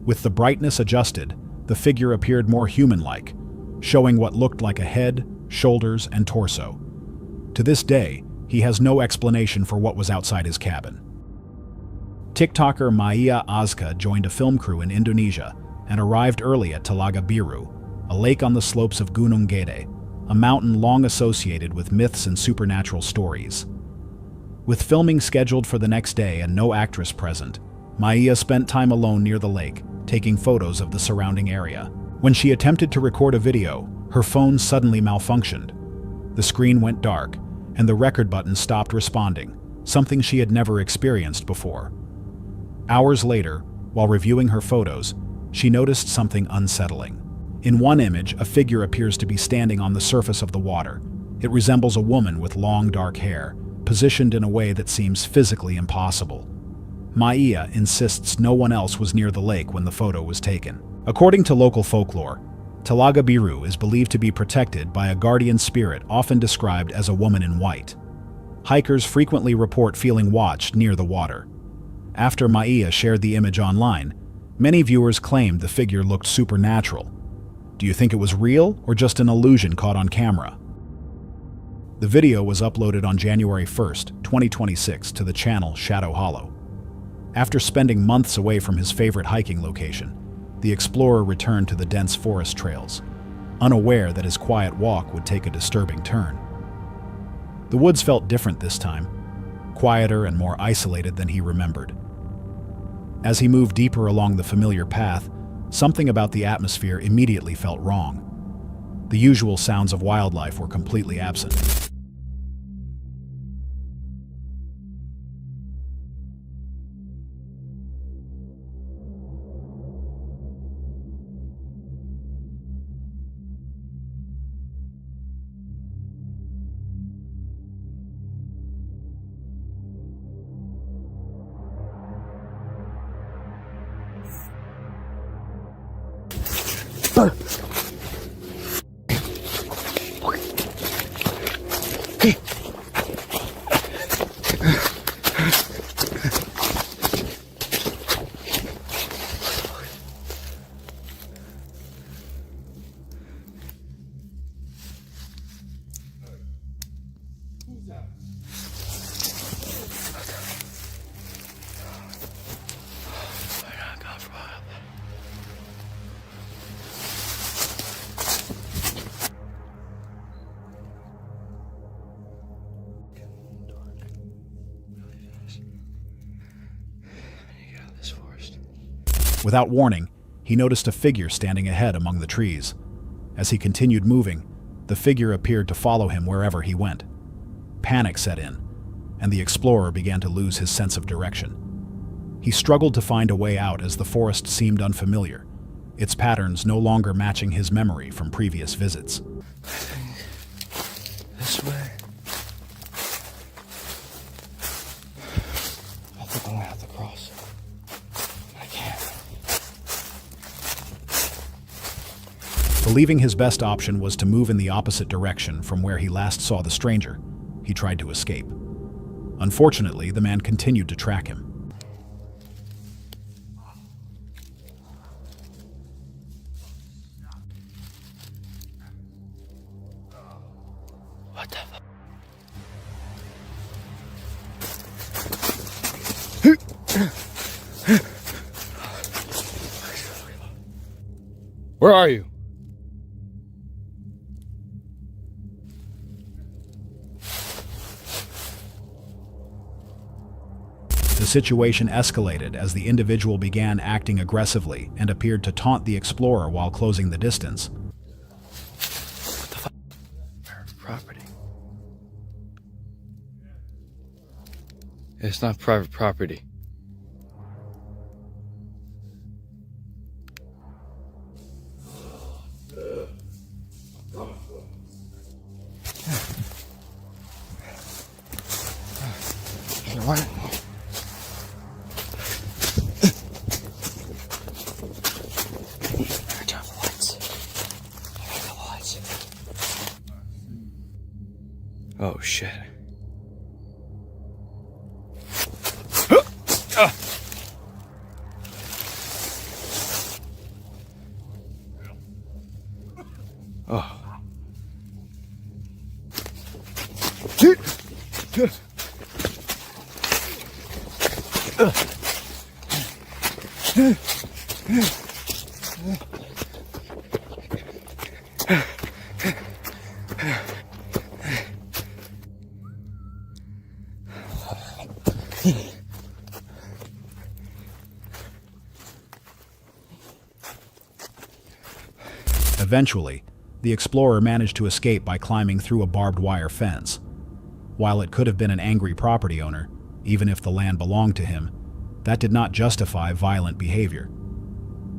With the brightness adjusted, the figure appeared more human-like, showing what looked like a head, shoulders, and torso. To this day, he has no explanation for what was outside his cabin. TikToker Maya Azka joined a film crew in Indonesia and arrived early at Telaga Biru, a lake on the slopes of Gunung Gede, a mountain long associated with myths and supernatural stories. With filming scheduled for the next day and no actress present, Maya spent time alone near the lake, taking photos of the surrounding area. When she attempted to record a video, her phone suddenly malfunctioned. The screen went dark, and the record button stopped responding, something she had never experienced before. Hours later, while reviewing her photos, she noticed something unsettling. In one image, a figure appears to be standing on the surface of the water. It resembles a woman with long dark hair, positioned in a way that seems physically impossible. Maya insists no one else was near the lake when the photo was taken. According to local folklore, Telaga Biru is believed to be protected by a guardian spirit often described as a woman in white. Hikers frequently report feeling watched near the water. After Maya shared the image online, many viewers claimed the figure looked supernatural. Do you think it was real or just an illusion caught on camera? The video was uploaded on January 1st, 2026 to the channel Shadow Hollow. After spending months away from his favorite hiking location, the explorer returned to the dense forest trails, unaware that his quiet walk would take a disturbing turn. The woods felt different this time, quieter and more isolated than he remembered. As he moved deeper along the familiar path, something about the atmosphere immediately felt wrong. The usual sounds of wildlife were completely absent. Without warning, he noticed a figure standing ahead among the trees. As he continued moving, the figure appeared to follow him wherever he went. Panic set in, and the explorer began to lose his sense of direction. He struggled to find a way out as the forest seemed unfamiliar, its patterns no longer matching his memory from previous visits. This way. I think I'm gonna have to cross. I can't. Believing his best option was to move in the opposite direction from where he last saw the stranger, he tried to escape. Unfortunately, the man continued to track him. What the fuck? Where are you? The situation escalated as the individual began acting aggressively and appeared to taunt the explorer while closing the distance. What the fuck? Private property. It's not private property. What? Oh shit. Oh. Eventually, the explorer managed to escape by climbing through a barbed wire fence. While it could have been an angry property owner, even if the land belonged to him, that did not justify violent behavior.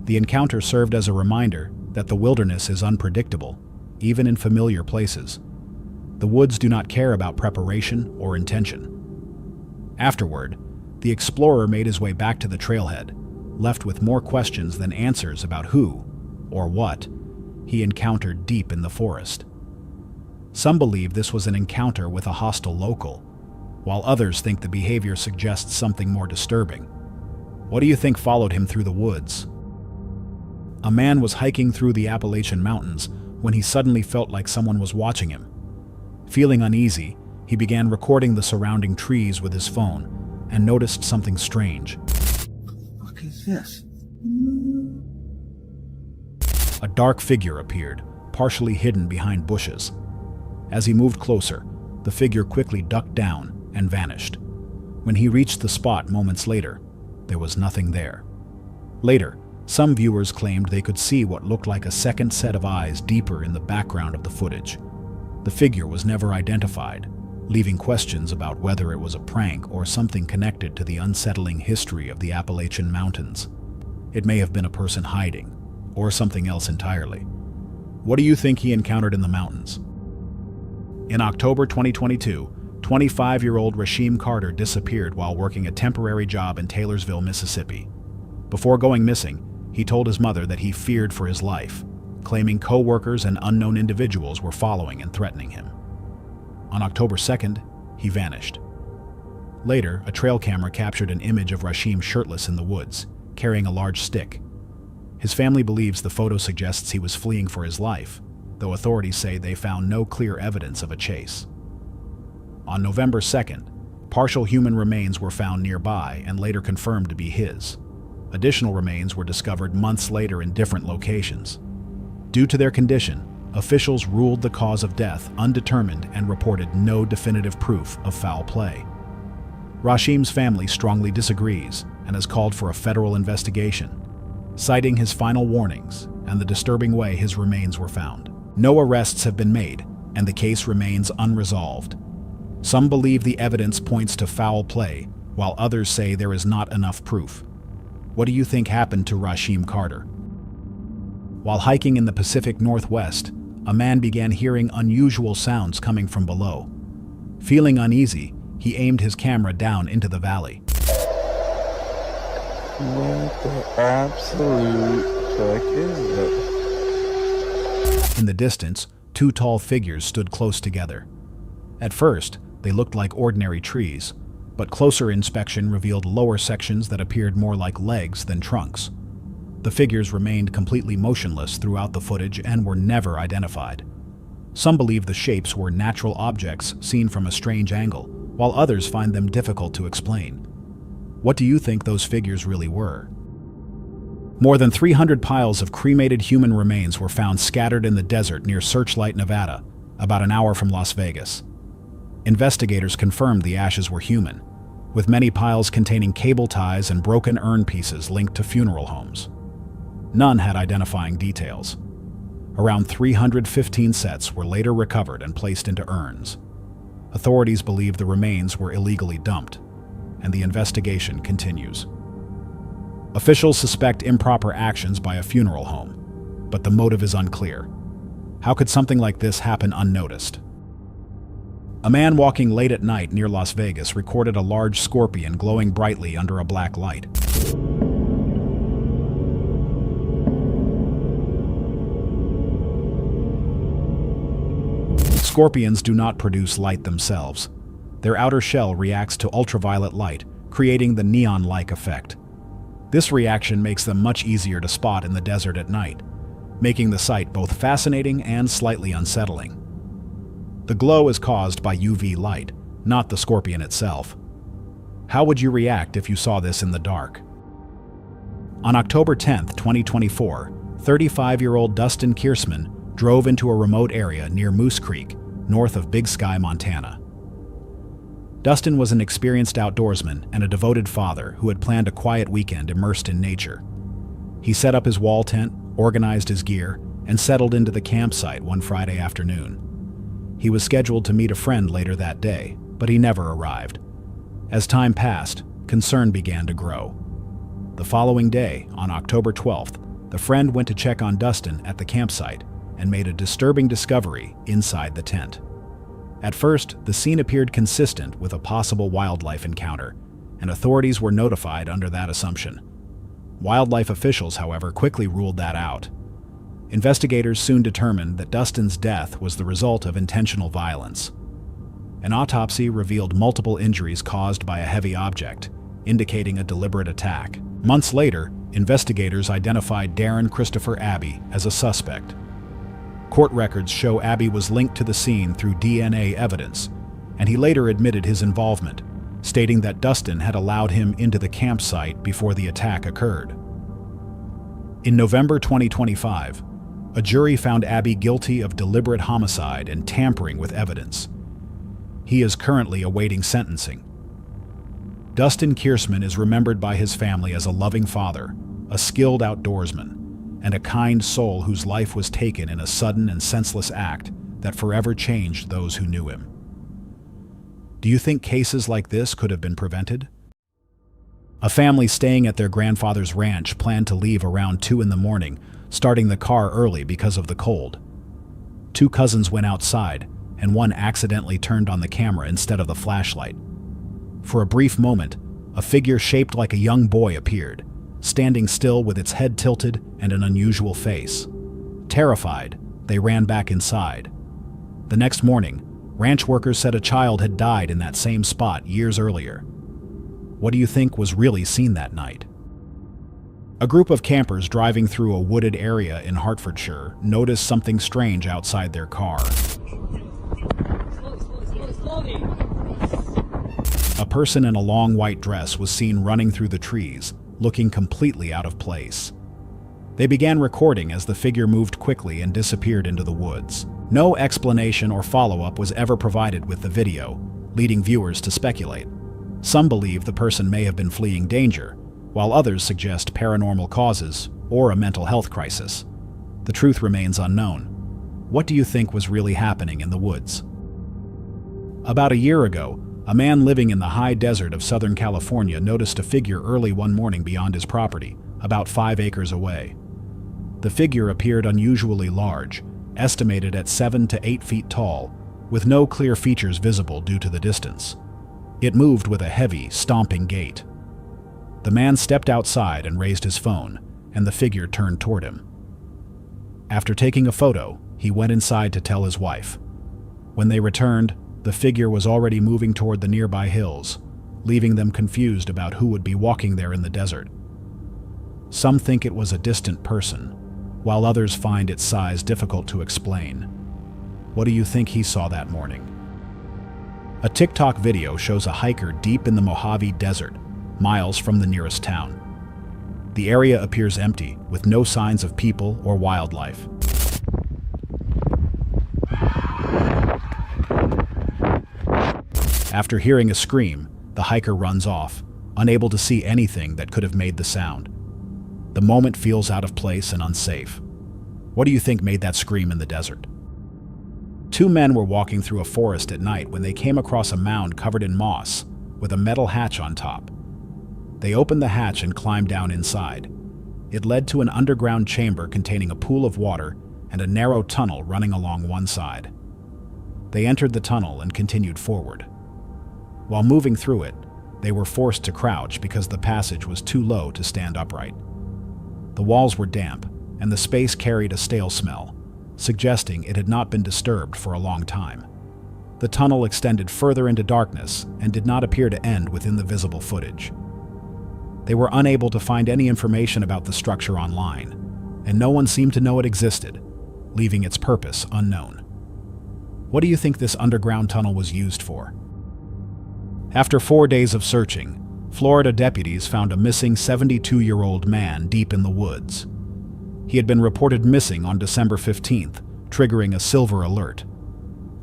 The encounter served as a reminder that the wilderness is unpredictable, even in familiar places. The woods do not care about preparation or intention. Afterward, the explorer made his way back to the trailhead, left with more questions than answers about who, or what, he encountered deep in the forest. Some believe this was an encounter with a hostile local, while others think the behavior suggests something more disturbing. What do you think followed him through the woods? A man was hiking through the Appalachian Mountains when he suddenly felt like someone was watching him. Feeling uneasy, he began recording the surrounding trees with his phone and noticed something strange. What is this? A dark figure appeared, partially hidden behind bushes. As he moved closer, the figure quickly ducked down and vanished. When he reached the spot moments later, there was nothing there. Later, some viewers claimed they could see what looked like a second set of eyes deeper in the background of the footage. The figure was never identified, leaving questions about whether it was a prank or something connected to the unsettling history of the Appalachian Mountains. It may have been a person hiding, or something else entirely. What do you think he encountered in the mountains? In October 2022, 25-year-old Rasheem Carter disappeared while working a temporary job in Taylorsville, Mississippi. Before going missing, he told his mother that he feared for his life, claiming co-workers and unknown individuals were following and threatening him. On October 2nd, he vanished. Later, a trail camera captured an image of Rasheem shirtless in the woods, carrying a large stick. His family believes the photo suggests he was fleeing for his life, though authorities say they found no clear evidence of a chase. On November 2nd, partial human remains were found nearby and later confirmed to be his. Additional remains were discovered months later in different locations. Due to their condition, officials ruled the cause of death undetermined and reported no definitive proof of foul play. Rasheem's family strongly disagrees and has called for a federal investigation. citing his final warnings and the disturbing way his remains were found. No arrests have been made, and the case remains unresolved. Some believe the evidence points to foul play, while others say there is not enough proof. What do you think happened to Rasheem Carter? While hiking in the Pacific Northwest, a man began hearing unusual sounds coming from below. Feeling uneasy, he aimed his camera down into the valley. What the absolute fuck is it? In the distance, two tall figures stood close together. At first, they looked like ordinary trees, but closer inspection revealed lower sections that appeared more like legs than trunks. The figures remained completely motionless throughout the footage and were never identified. Some believe the shapes were natural objects seen from a strange angle, while others find them difficult to explain. What do you think those figures really were? More than 300 piles of cremated human remains were found scattered in the desert near Searchlight, Nevada, about an hour from Las Vegas. Investigators confirmed the ashes were human, with many piles containing cable ties and broken urn pieces linked to funeral homes. None had identifying details. Around 315 sets were later recovered and placed into urns. Authorities believe the remains were illegally dumped, and the investigation continues. Officials suspect improper actions by a funeral home, but the motive is unclear. How could something like this happen unnoticed? A man walking late at night near Las Vegas recorded a large scorpion glowing brightly under a black light. Scorpions do not produce light themselves. Their outer shell reacts to ultraviolet light, creating the neon-like effect. This reaction makes them much easier to spot in the desert at night, making the sight both fascinating and slightly unsettling. The glow is caused by UV light, not the scorpion itself. How would you react if you saw this in the dark? On October 10, 2024, 35-year-old Dustin Kiersman drove into a remote area near Moose Creek, north of Big Sky, Montana. Dustin was an experienced outdoorsman and a devoted father who had planned a quiet weekend immersed in nature. He set up his wall tent, organized his gear, and settled into the campsite one Friday afternoon. He was scheduled to meet a friend later that day, but he never arrived. As time passed, concern began to grow. The following day, on October 12th, the friend went to check on Dustin at the campsite and made a disturbing discovery inside the tent. At first, the scene appeared consistent with a possible wildlife encounter, and authorities were notified under that assumption. Wildlife officials, however, quickly ruled that out. Investigators soon determined that Dustin's death was the result of intentional violence. An autopsy revealed multiple injuries caused by a heavy object, indicating a deliberate attack. Months later, investigators identified Darren Christopher Abbey as a suspect. Court records show Abbey was linked to the scene through DNA evidence, and he later admitted his involvement, stating that Dustin had allowed him into the campsite before the attack occurred. In November 2025, a jury found Abbey guilty of deliberate homicide and tampering with evidence. He is currently awaiting sentencing. Dustin Kiersman is remembered by his family as a loving father, a skilled outdoorsman, and a kind soul whose life was taken in a sudden and senseless act that forever changed those who knew him. Do you think cases like this could have been prevented? A family staying at their grandfather's ranch planned to leave around 2 in the morning, starting the car early because of the cold. 2 cousins went outside, and one accidentally turned on the camera instead of the flashlight. For a brief moment, a figure shaped like a young boy appeared, standing still with its head tilted and an unusual face. Terrified, they ran back inside. The next morning, ranch workers said a child had died in that same spot years earlier. What do you think was really seen that night? A group of campers driving through a wooded area in Hertfordshire noticed something strange outside their car. A person in a long white dress was seen running through the trees, looking completely out of place. They began recording as the figure moved quickly and disappeared into the woods. No explanation or follow-up was ever provided with the video, leading viewers to speculate. Some believe the person may have been fleeing danger, while others suggest paranormal causes or a mental health crisis. The truth remains unknown. What do you think was really happening in the woods? About a year ago, a man living in the high desert of Southern California noticed a figure early one morning beyond his property, about 5 acres away. The figure appeared unusually large, estimated at 7 to 8 feet tall, with no clear features visible due to the distance. It moved with a heavy, stomping gait. The man stepped outside and raised his phone, and the figure turned toward him. After taking a photo, he went inside to tell his wife. When they returned, the figure was already moving toward the nearby hills, leaving them confused about who would be walking there in the desert. Some think it was a distant person, while others find its size difficult to explain. What do you think he saw that morning? A TikTok video shows a hiker deep in the Mojave Desert, miles from the nearest town. The area appears empty, with no signs of people or wildlife. After hearing a scream, the hiker runs off, unable to see anything that could have made the sound. The moment feels out of place and unsafe. What do you think made that scream in the desert? 2 men were walking through a forest at night when they came across a mound covered in moss, with a metal hatch on top. They opened the hatch and climbed down inside. It led to an underground chamber containing a pool of water and a narrow tunnel running along one side. They entered the tunnel and continued forward. While moving through it, they were forced to crouch because the passage was too low to stand upright. The walls were damp, and the space carried a stale smell, suggesting it had not been disturbed for a long time. The tunnel extended further into darkness and did not appear to end within the visible footage. They were unable to find any information about the structure online, and no one seemed to know it existed, leaving its purpose unknown. What do you think this underground tunnel was used for? After 4 days of searching, Florida deputies found a missing 72-year-old man deep in the woods. He had been reported missing on December 15th, triggering a silver alert.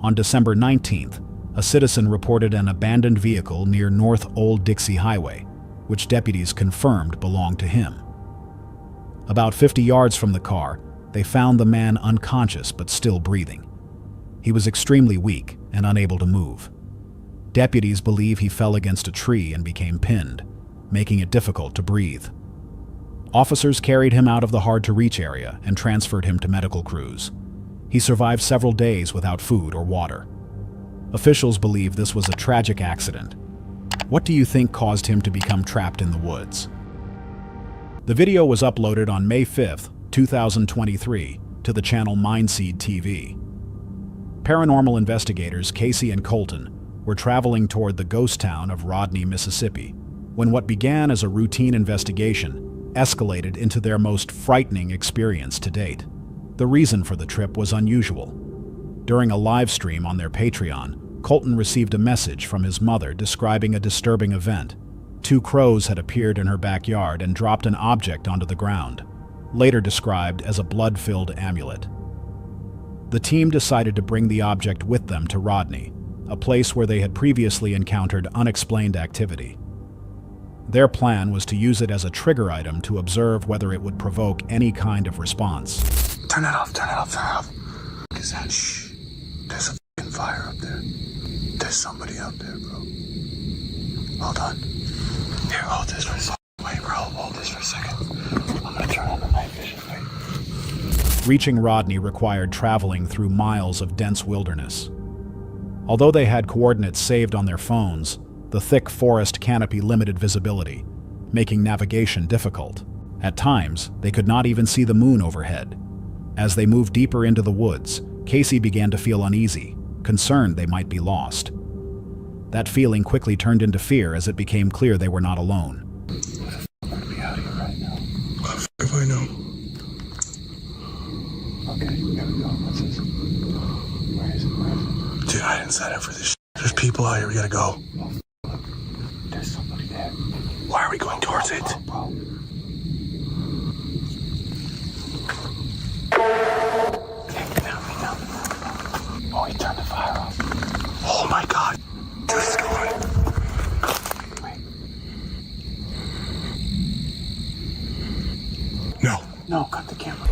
On December 19th, a citizen reported an abandoned vehicle near North Old Dixie Highway, which deputies confirmed belonged to him. About 50 yards from the car, they found the man unconscious but still breathing. He was extremely weak and unable to move. Deputies believe he fell against a tree and became pinned, making it difficult to breathe. Officers carried him out of the hard-to-reach area and transferred him to medical crews. He survived several days without food or water. Officials believe this was a tragic accident. What do you think caused him to become trapped in the woods? The video was uploaded on May 5th, 2023, to the channel Mindseed TV. Paranormal investigators Casey and Colton were traveling toward the ghost town of Rodney, Mississippi, when what began as a routine investigation escalated into their most frightening experience to date. The reason for the trip was unusual. During a live stream on their Patreon, Colton received a message from his mother describing a disturbing event. 2 crows had appeared in her backyard and dropped an object onto the ground, later described as a blood-filled amulet. The team decided to bring the object with them to Rodney, a place where they had previously encountered unexplained activity. Their plan was to use it as a trigger item to observe whether it would provoke any kind of response. Turn it off, turn it off, turn it off. What is that? Shh. There's a f***ing fire up there. There's somebody up there, bro. Hold on. Here, hold this for a second. Wait, bro, hold this for a second. I'm gonna turn on the night vision, wait. Reaching Rodney required traveling through miles of dense wilderness. Although they had coordinates saved on their phones, the thick forest canopy limited visibility, making navigation difficult. At times, they could not even see the moon overhead. As they moved deeper into the woods, Casey began to feel uneasy, concerned they might be lost. That feeling quickly turned into fear as it became clear they were not alone. I'm gonna be out of here right now. What the f*** if I know? Okay, here we go. What's this? Where is it? Where is it? Dude, I didn't sign up for this shit. There's people out here, we gotta go. Look, there's somebody there. Why are we going towards it? Bro. Oh, he turned the fire off. Oh my god. Dude, it's going. Wait. No, cut the camera.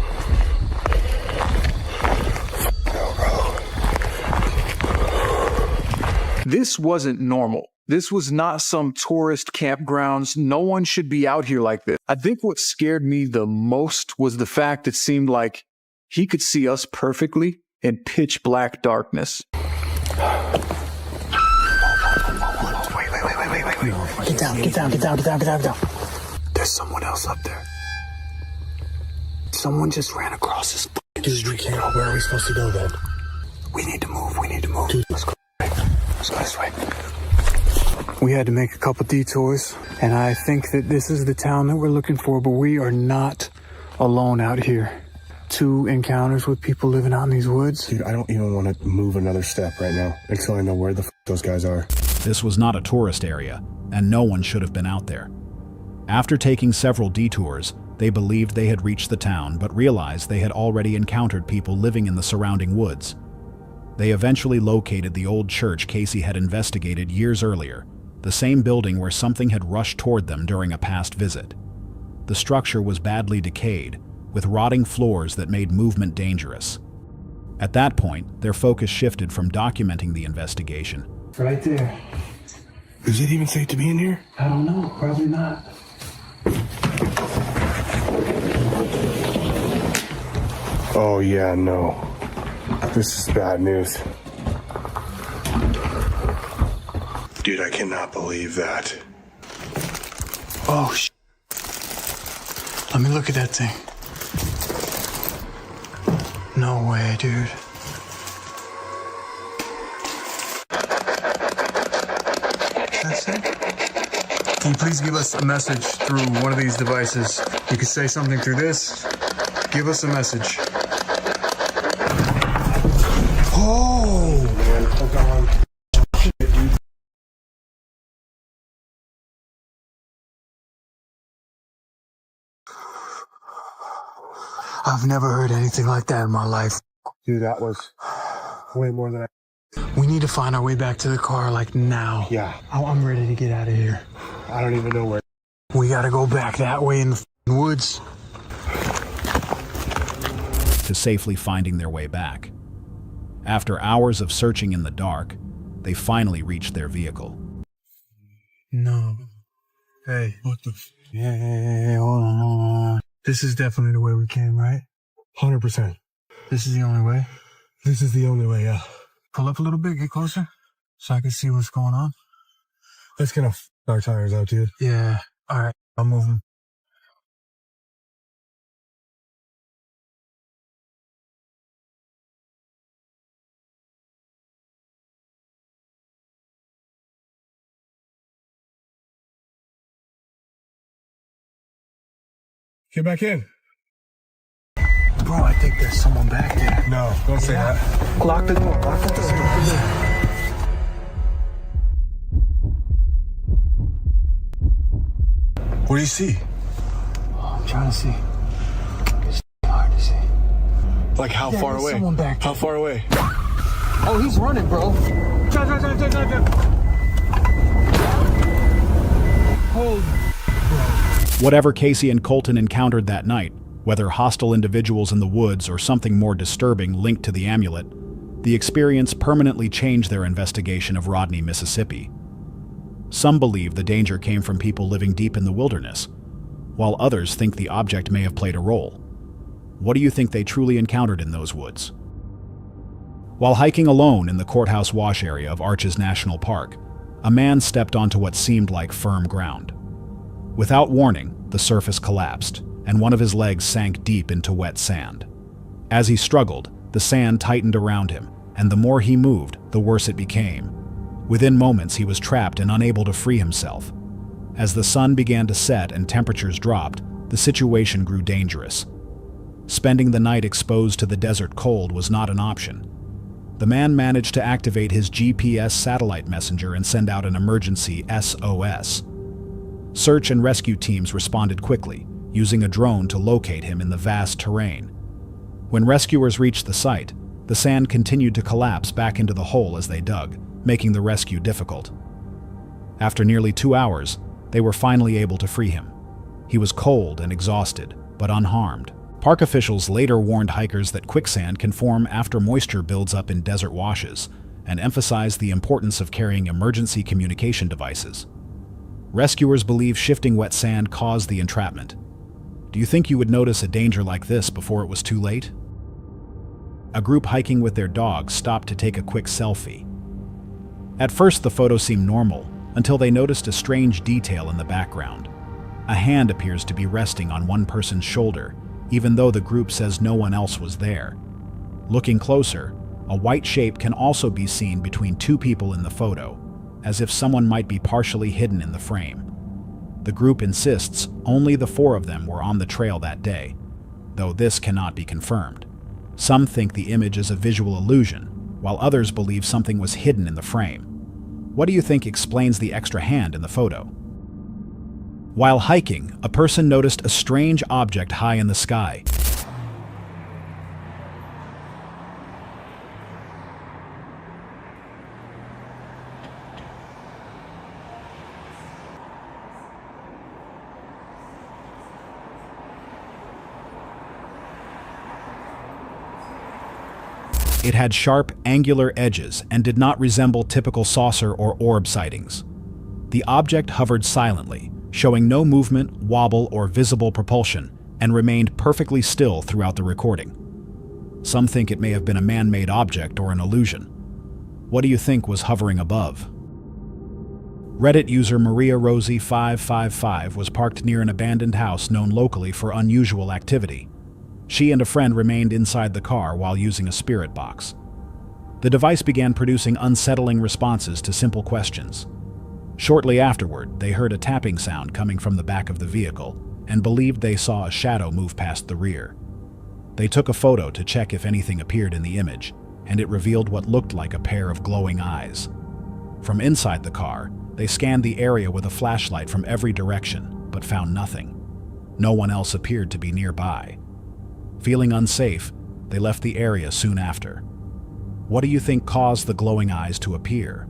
This wasn't normal. This was not some tourist campgrounds. No one should be out here like this. I think what scared me the most was the fact it seemed like he could see us perfectly in pitch black darkness. Wait. Get down. There's someone else up there. Someone just ran across this Dude, we can't. Where are we supposed to go then? We need to move. Dude, Let's go this way. We had to make a couple detours, and I think that this is the town that we're looking for, but we are not alone out here. 2 encounters with people living out in these woods. Dude, I don't even want to move another step right now until I know where the those guys are. This was not a tourist area, and no one should have been out there. After taking several detours, they believed they had reached the town, but realized they had already encountered people living in the surrounding woods. They eventually located the old church Casey had investigated years earlier, the same building where something had rushed toward them during a past visit. The structure was badly decayed, with rotting floors that made movement dangerous. At that point, their focus shifted from documenting the investigation. Right there. Is it even safe to be in here? I don't know. Probably not. Oh yeah, no. This is bad news. Dude, I cannot believe that. Oh, let me look at that thing. No way, dude. That's it? Can you please give us a message through one of these devices? You can say something through this. Give us a message. Oh! Man, hold on. Shit, dude. I've never heard anything like that in my life. Dude, that was way more than I... We need to find our way back to the car, like now. Yeah. I'm ready to get out of here. I don't even know where... We gotta go back that way in the woods. To safely finding their way back. After hours of searching in the dark, they finally reached their vehicle. No. Hey. What the... Hey, hold on. This is definitely the way we came, right? 100%. This is the only way? This is the only way, yeah. Pull up a little bit, get closer, so I can see what's going on. That's gonna f our tires out, dude. Yeah. All right, I'll move them. Get back in. Bro, I think there's someone back there. No, don't say that. Lock the door. Lock the door. What do you see? Oh, I'm trying to see. It's hard to see. Like how far away? Someone back there. How far away? Oh, he's running, bro. Drive. Hold. Whatever Casey and Colton encountered that night, whether hostile individuals in the woods or something more disturbing linked to the amulet, the experience permanently changed their investigation of Rodney, Mississippi. Some believe the danger came from people living deep in the wilderness, while others think the object may have played a role. What do you think they truly encountered in those woods? While hiking alone in the Courthouse Wash area of Arches National Park, a man stepped onto what seemed like firm ground. Without warning, the surface collapsed, and one of his legs sank deep into wet sand. As he struggled, the sand tightened around him, and the more he moved, the worse it became. Within moments, he was trapped and unable to free himself. As the sun began to set and temperatures dropped, the situation grew dangerous. Spending the night exposed to the desert cold was not an option. The man managed to activate his GPS satellite messenger and send out an emergency SOS. Search and rescue teams responded quickly, using a drone to locate him in the vast terrain. When rescuers reached the site, the sand continued to collapse back into the hole as they dug, making the rescue difficult. After nearly 2 hours, they were finally able to free him. He was cold and exhausted, but unharmed. Park officials later warned hikers that quicksand can form after moisture builds up in desert washes, and emphasized the importance of carrying emergency communication devices. Rescuers believe shifting wet sand caused the entrapment. Do you think you would notice a danger like this before it was too late? A group hiking with their dogs stopped to take a quick selfie. At first, the photo seemed normal, until they noticed a strange detail in the background. A hand appears to be resting on one person's shoulder, even though the group says no one else was there. Looking closer, a white shape can also be seen between two people in the photo, as if someone might be partially hidden in the frame. The group insists only the 4 of them were on the trail that day, though this cannot be confirmed. Some think the image is a visual illusion, while others believe something was hidden in the frame. What do you think explains the extra hand in the photo? While hiking, a person noticed a strange object high in the sky. It had sharp, angular edges and did not resemble typical saucer or orb sightings. The object hovered silently, showing no movement, wobble, or visible propulsion, and remained perfectly still throughout the recording. Some think it may have been a man-made object or an illusion. What do you think was hovering above? Reddit user Maria Rosie 555 was parked near an abandoned house known locally for unusual activity. She and a friend remained inside the car while using a spirit box. The device began producing unsettling responses to simple questions. Shortly afterward, they heard a tapping sound coming from the back of the vehicle and believed they saw a shadow move past the rear. They took a photo to check if anything appeared in the image, and it revealed what looked like a pair of glowing eyes. From inside the car, they scanned the area with a flashlight from every direction, but found nothing. No one else appeared to be nearby. Feeling unsafe, they left the area soon after. What do you think caused the glowing eyes to appear?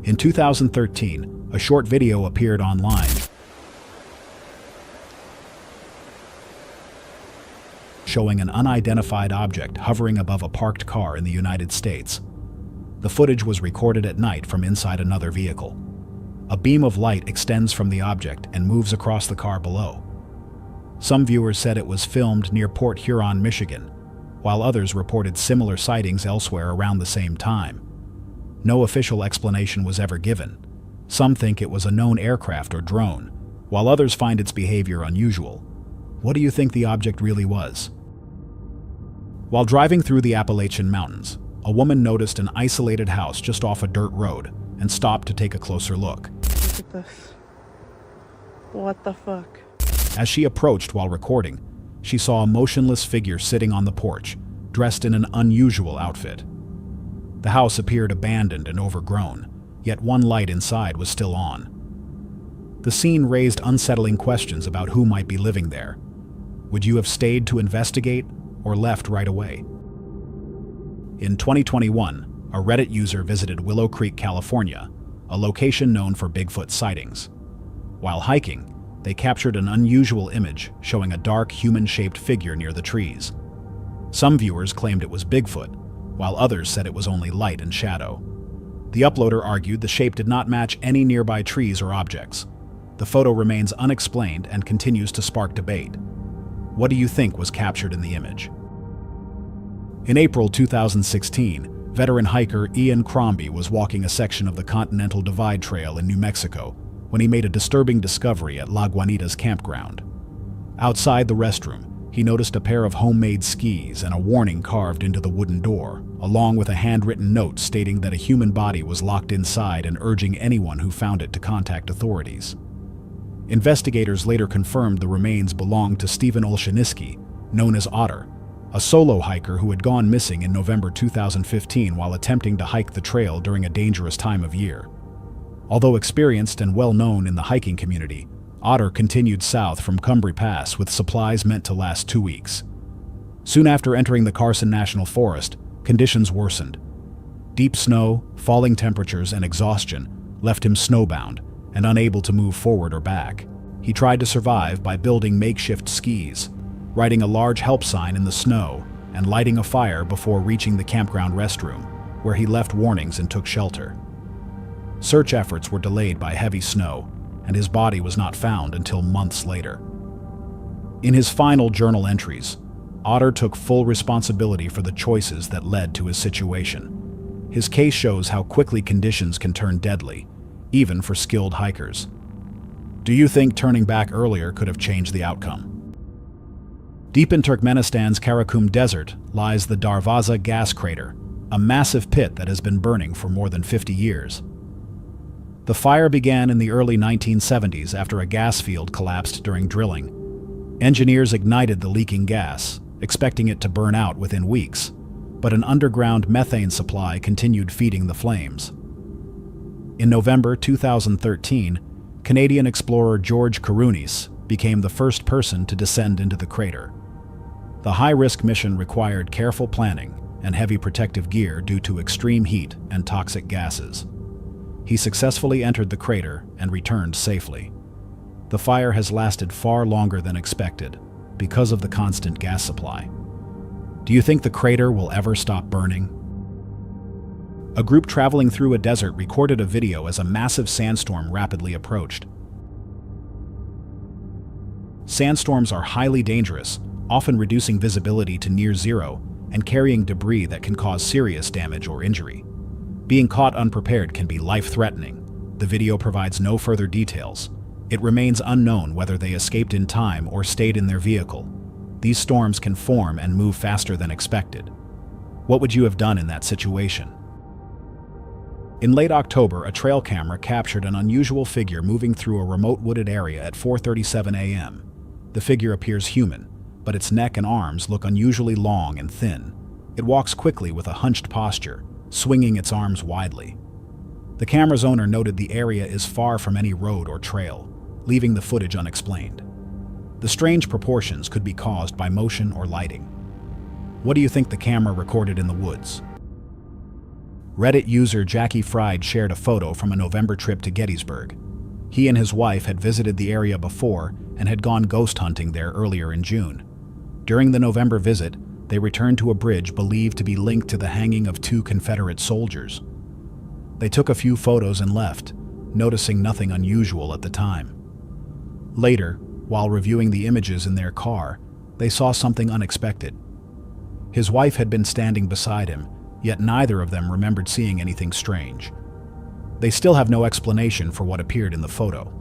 In 2013, a short video appeared online showing an unidentified object hovering above a parked car in the United States. The footage was recorded at night from inside another vehicle. A beam of light extends from the object and moves across the car below. Some viewers said it was filmed near Port Huron, Michigan, while others reported similar sightings elsewhere around the same time. No official explanation was ever given. Some think it was a known aircraft or drone, while others find its behavior unusual. What do you think the object really was? While driving through the Appalachian Mountains, a woman noticed an isolated house just off a dirt road and stopped to take a closer look. Look at this. What the fuck? As she approached while recording, she saw a motionless figure sitting on the porch, dressed in an unusual outfit. The house appeared abandoned and overgrown, yet one light inside was still on. The scene raised unsettling questions about who might be living there. Would you have stayed to investigate or left right away? In 2021, a Reddit user visited Willow Creek, California, a location known for Bigfoot sightings. While hiking, they captured an unusual image showing a dark, human-shaped figure near the trees. Some viewers claimed it was Bigfoot, while others said it was only light and shadow. The uploader argued the shape did not match any nearby trees or objects. The photo remains unexplained and continues to spark debate. What do you think was captured in the image? In April 2016, veteran hiker Ian Crombie was walking a section of the Continental Divide Trail in New Mexico when he made a disturbing discovery at Lagunitas campground. Outside the restroom, he noticed a pair of homemade skis and a warning carved into the wooden door, along with a handwritten note stating that a human body was locked inside and urging anyone who found it to contact authorities. Investigators later confirmed the remains belonged to Stephen Olszewski, known as Otter, a solo hiker who had gone missing in November 2015 while attempting to hike the trail during a dangerous time of year. Although experienced and well-known in the hiking community, Otter continued south from Cumbry Pass with supplies meant to last 2 weeks. Soon after entering the Carson National Forest, conditions worsened. Deep snow, falling temperatures, and exhaustion left him snowbound and unable to move forward or back. He tried to survive by building makeshift skis, writing a large help sign in the snow and lighting a fire before reaching the campground restroom, where he left warnings and took shelter. Search efforts were delayed by heavy snow, and his body was not found until months later. In his final journal entries, Otter took full responsibility for the choices that led to his situation. His case shows how quickly conditions can turn deadly, even for skilled hikers. Do you think turning back earlier could have changed the outcome? Deep in Turkmenistan's Karakum Desert lies the Darvaza gas crater, a massive pit that has been burning for more than 50 years. The fire began in the early 1970s after a gas field collapsed during drilling. Engineers ignited the leaking gas, expecting it to burn out within weeks, but an underground methane supply continued feeding the flames. In November 2013, Canadian explorer George Karounis became the first person to descend into the crater. The high-risk mission required careful planning and heavy protective gear due to extreme heat and toxic gases. He successfully entered the crater and returned safely. The fire has lasted far longer than expected because of the constant gas supply. Do you think the crater will ever stop burning? A group traveling through a desert recorded a video as a massive sandstorm rapidly approached. Sandstorms are highly dangerous, often reducing visibility to near zero and carrying debris that can cause serious damage or injury. Being caught unprepared can be life-threatening. The video provides no further details. It remains unknown whether they escaped in time or stayed in their vehicle. These storms can form and move faster than expected. What would you have done in that situation? In late October, a trail camera captured an unusual figure moving through a remote wooded area at 4:37 a.m. The figure appears human, but its neck and arms look unusually long and thin. It walks quickly with a hunched posture, swinging its arms widely. The camera's owner noted the area is far from any road or trail, leaving the footage unexplained. The strange proportions could be caused by motion or lighting. What do you think the camera recorded in the woods? Reddit user Jackie Fried shared a photo from a November trip to Gettysburg. He and his wife had visited the area before and had gone ghost hunting there earlier in June. During the November visit, they returned to a bridge believed to be linked to the hanging of 2 Confederate soldiers. They took a few photos and left, noticing nothing unusual at the time. Later, while reviewing the images in their car, they saw something unexpected. His wife had been standing beside him, yet neither of them remembered seeing anything strange. They still have no explanation for what appeared in the photo.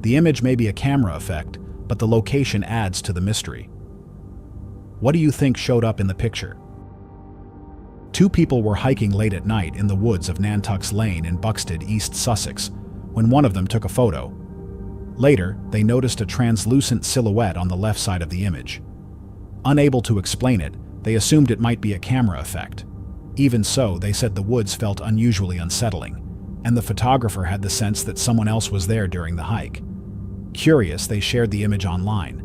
The image may be a camera effect, but the location adds to the mystery. What do you think showed up in the picture? 2 people were hiking late at night in the woods of Nantuck's Lane in Buxted, East Sussex, when one of them took a photo. Later, they noticed a translucent silhouette on the left side of the image. Unable to explain it, they assumed it might be a camera effect. Even so, they said the woods felt unusually unsettling, and the photographer had the sense that someone else was there during the hike. Curious, they shared the image online.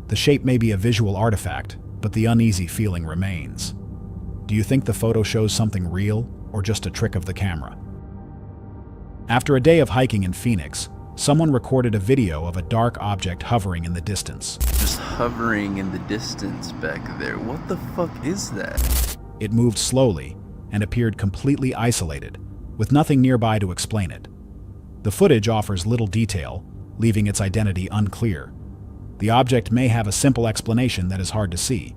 The shape may be a visual artifact, but the uneasy feeling remains. Do you think the photo shows something real or just a trick of the camera? After a day of hiking in Phoenix, someone recorded a video of a dark object hovering in the distance. Just hovering in the distance back there. What the fuck is that? It moved slowly and appeared completely isolated, with nothing nearby to explain it. The footage offers little detail, leaving its identity unclear. The object may have a simple explanation that is hard to see.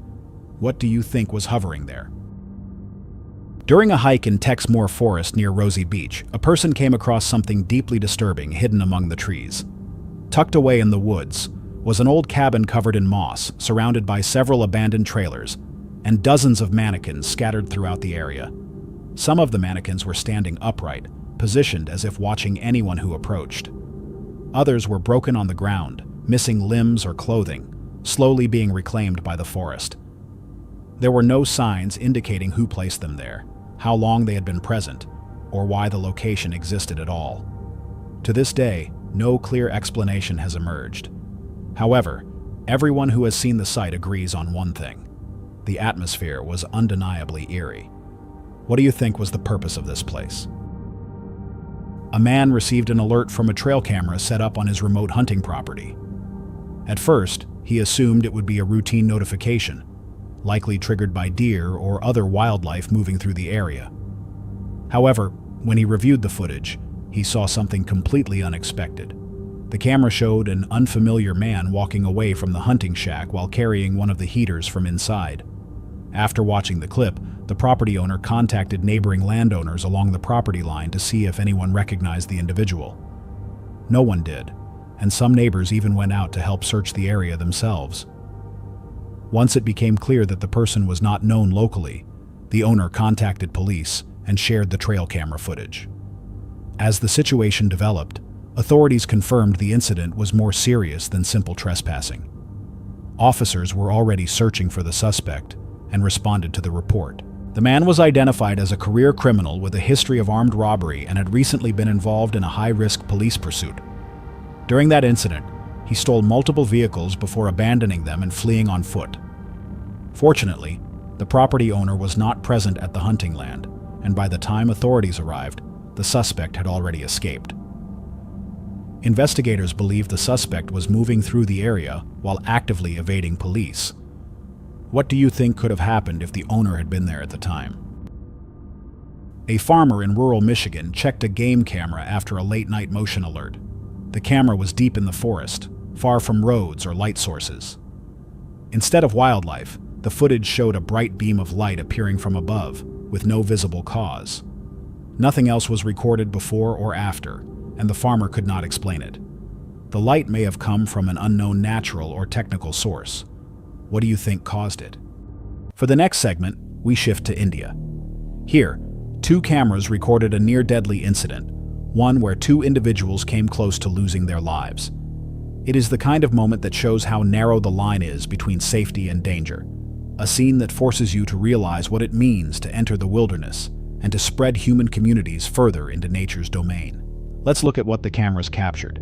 What do you think was hovering there? During a hike in Texmore Forest near Rosie Beach, a person came across something deeply disturbing hidden among the trees. Tucked away in the woods was an old cabin covered in moss, surrounded by several abandoned trailers, and dozens of mannequins scattered throughout the area. Some of the mannequins were standing upright, positioned as if watching anyone who approached. Others were broken on the ground, missing limbs or clothing, slowly being reclaimed by the forest. There were no signs indicating who placed them there, how long they had been present, or why the location existed at all. To this day, no clear explanation has emerged. However, everyone who has seen the site agrees on one thing: the atmosphere was undeniably eerie. What do you think was the purpose of this place? A man received an alert from a trail camera set up on his remote hunting property. At first, he assumed it would be a routine notification, likely triggered by deer or other wildlife moving through the area. However, when he reviewed the footage, he saw something completely unexpected. The camera showed an unfamiliar man walking away from the hunting shack while carrying one of the heaters from inside. After watching the clip, the property owner contacted neighboring landowners along the property line to see if anyone recognized the individual. No one did, and some neighbors even went out to help search the area themselves. Once it became clear that the person was not known locally, the owner contacted police and shared the trail camera footage. As the situation developed, authorities confirmed the incident was more serious than simple trespassing. Officers were already searching for the suspect and responded to the report. The man was identified as a career criminal with a history of armed robbery and had recently been involved in a high-risk police pursuit. During that incident, he stole multiple vehicles before abandoning them and fleeing on foot. Fortunately, the property owner was not present at the hunting land, and by the time authorities arrived, the suspect had already escaped. Investigators believe the suspect was moving through the area while actively evading police. What do you think could have happened if the owner had been there at the time? A farmer in rural Michigan checked a game camera after a late-night motion alert. The camera was deep in the forest, far from roads or light sources. Instead of wildlife, the footage showed a bright beam of light appearing from above, with no visible cause. Nothing else was recorded before or after, and the farmer could not explain it. The light may have come from an unknown natural or technical source. What do you think caused it? For the next segment, we shift to India. Here, 2 cameras recorded a near-deadly incident, one where 2 individuals came close to losing their lives. It is the kind of moment that shows how narrow the line is between safety and danger, a scene that forces you to realize what it means to enter the wilderness and to spread human communities further into nature's domain. Let's look at what the cameras captured.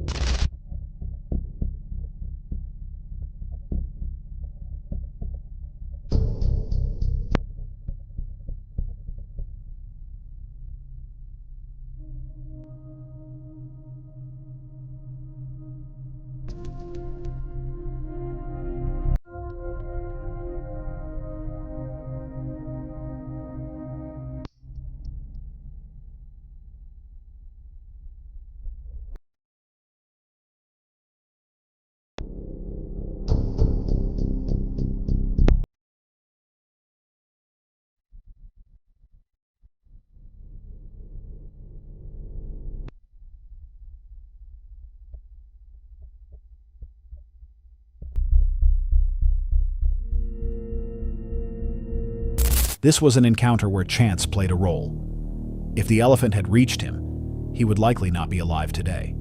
This was an encounter where chance played a role. If the elephant had reached him, he would likely not be alive today.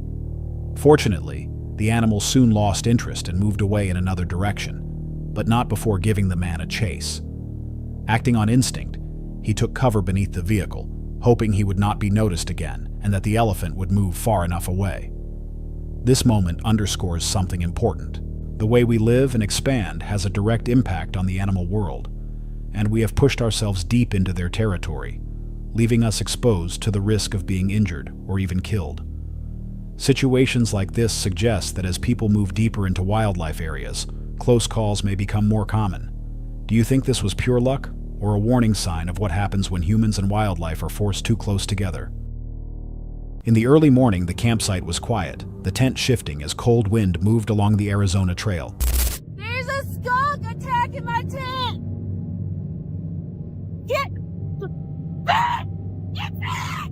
Fortunately, the animal soon lost interest and moved away in another direction, but not before giving the man a chase. Acting on instinct, he took cover beneath the vehicle, hoping he would not be noticed again and that the elephant would move far enough away. This moment underscores something important. The way we live and expand has a direct impact on the animal world, and we have pushed ourselves deep into their territory, leaving us exposed to the risk of being injured or even killed. Situations like this suggest that as people move deeper into wildlife areas, close calls may become more common. Do you think this was pure luck, or a warning sign of what happens when humans and wildlife are forced too close together? In the early morning, the campsite was quiet, the tent shifting as cold wind moved along the Arizona Trail. There's a skunk attacking my tent! Get back! Get back!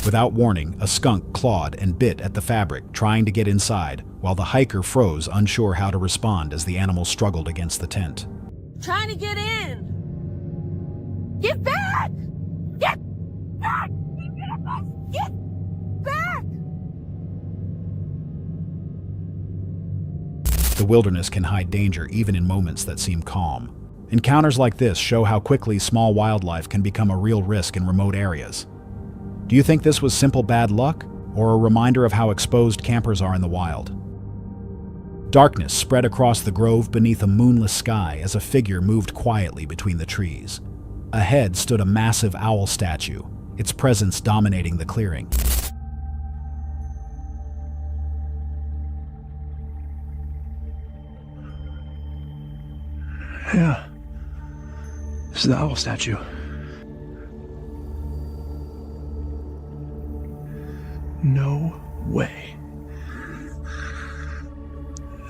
Without warning, a skunk clawed and bit at the fabric, trying to get inside, while the hiker froze, unsure how to respond as the animal struggled against the tent. Trying to get in! Get back! Get back! Get back! The wilderness can hide danger even in moments that seem calm. Encounters like this show how quickly small wildlife can become a real risk in remote areas. Do you think this was simple bad luck, or a reminder of how exposed campers are in the wild? Darkness spread across the grove beneath a moonless sky as a figure moved quietly between the trees. Ahead stood a massive owl statue, its presence dominating the clearing. Yeah. This is the owl statue. No way.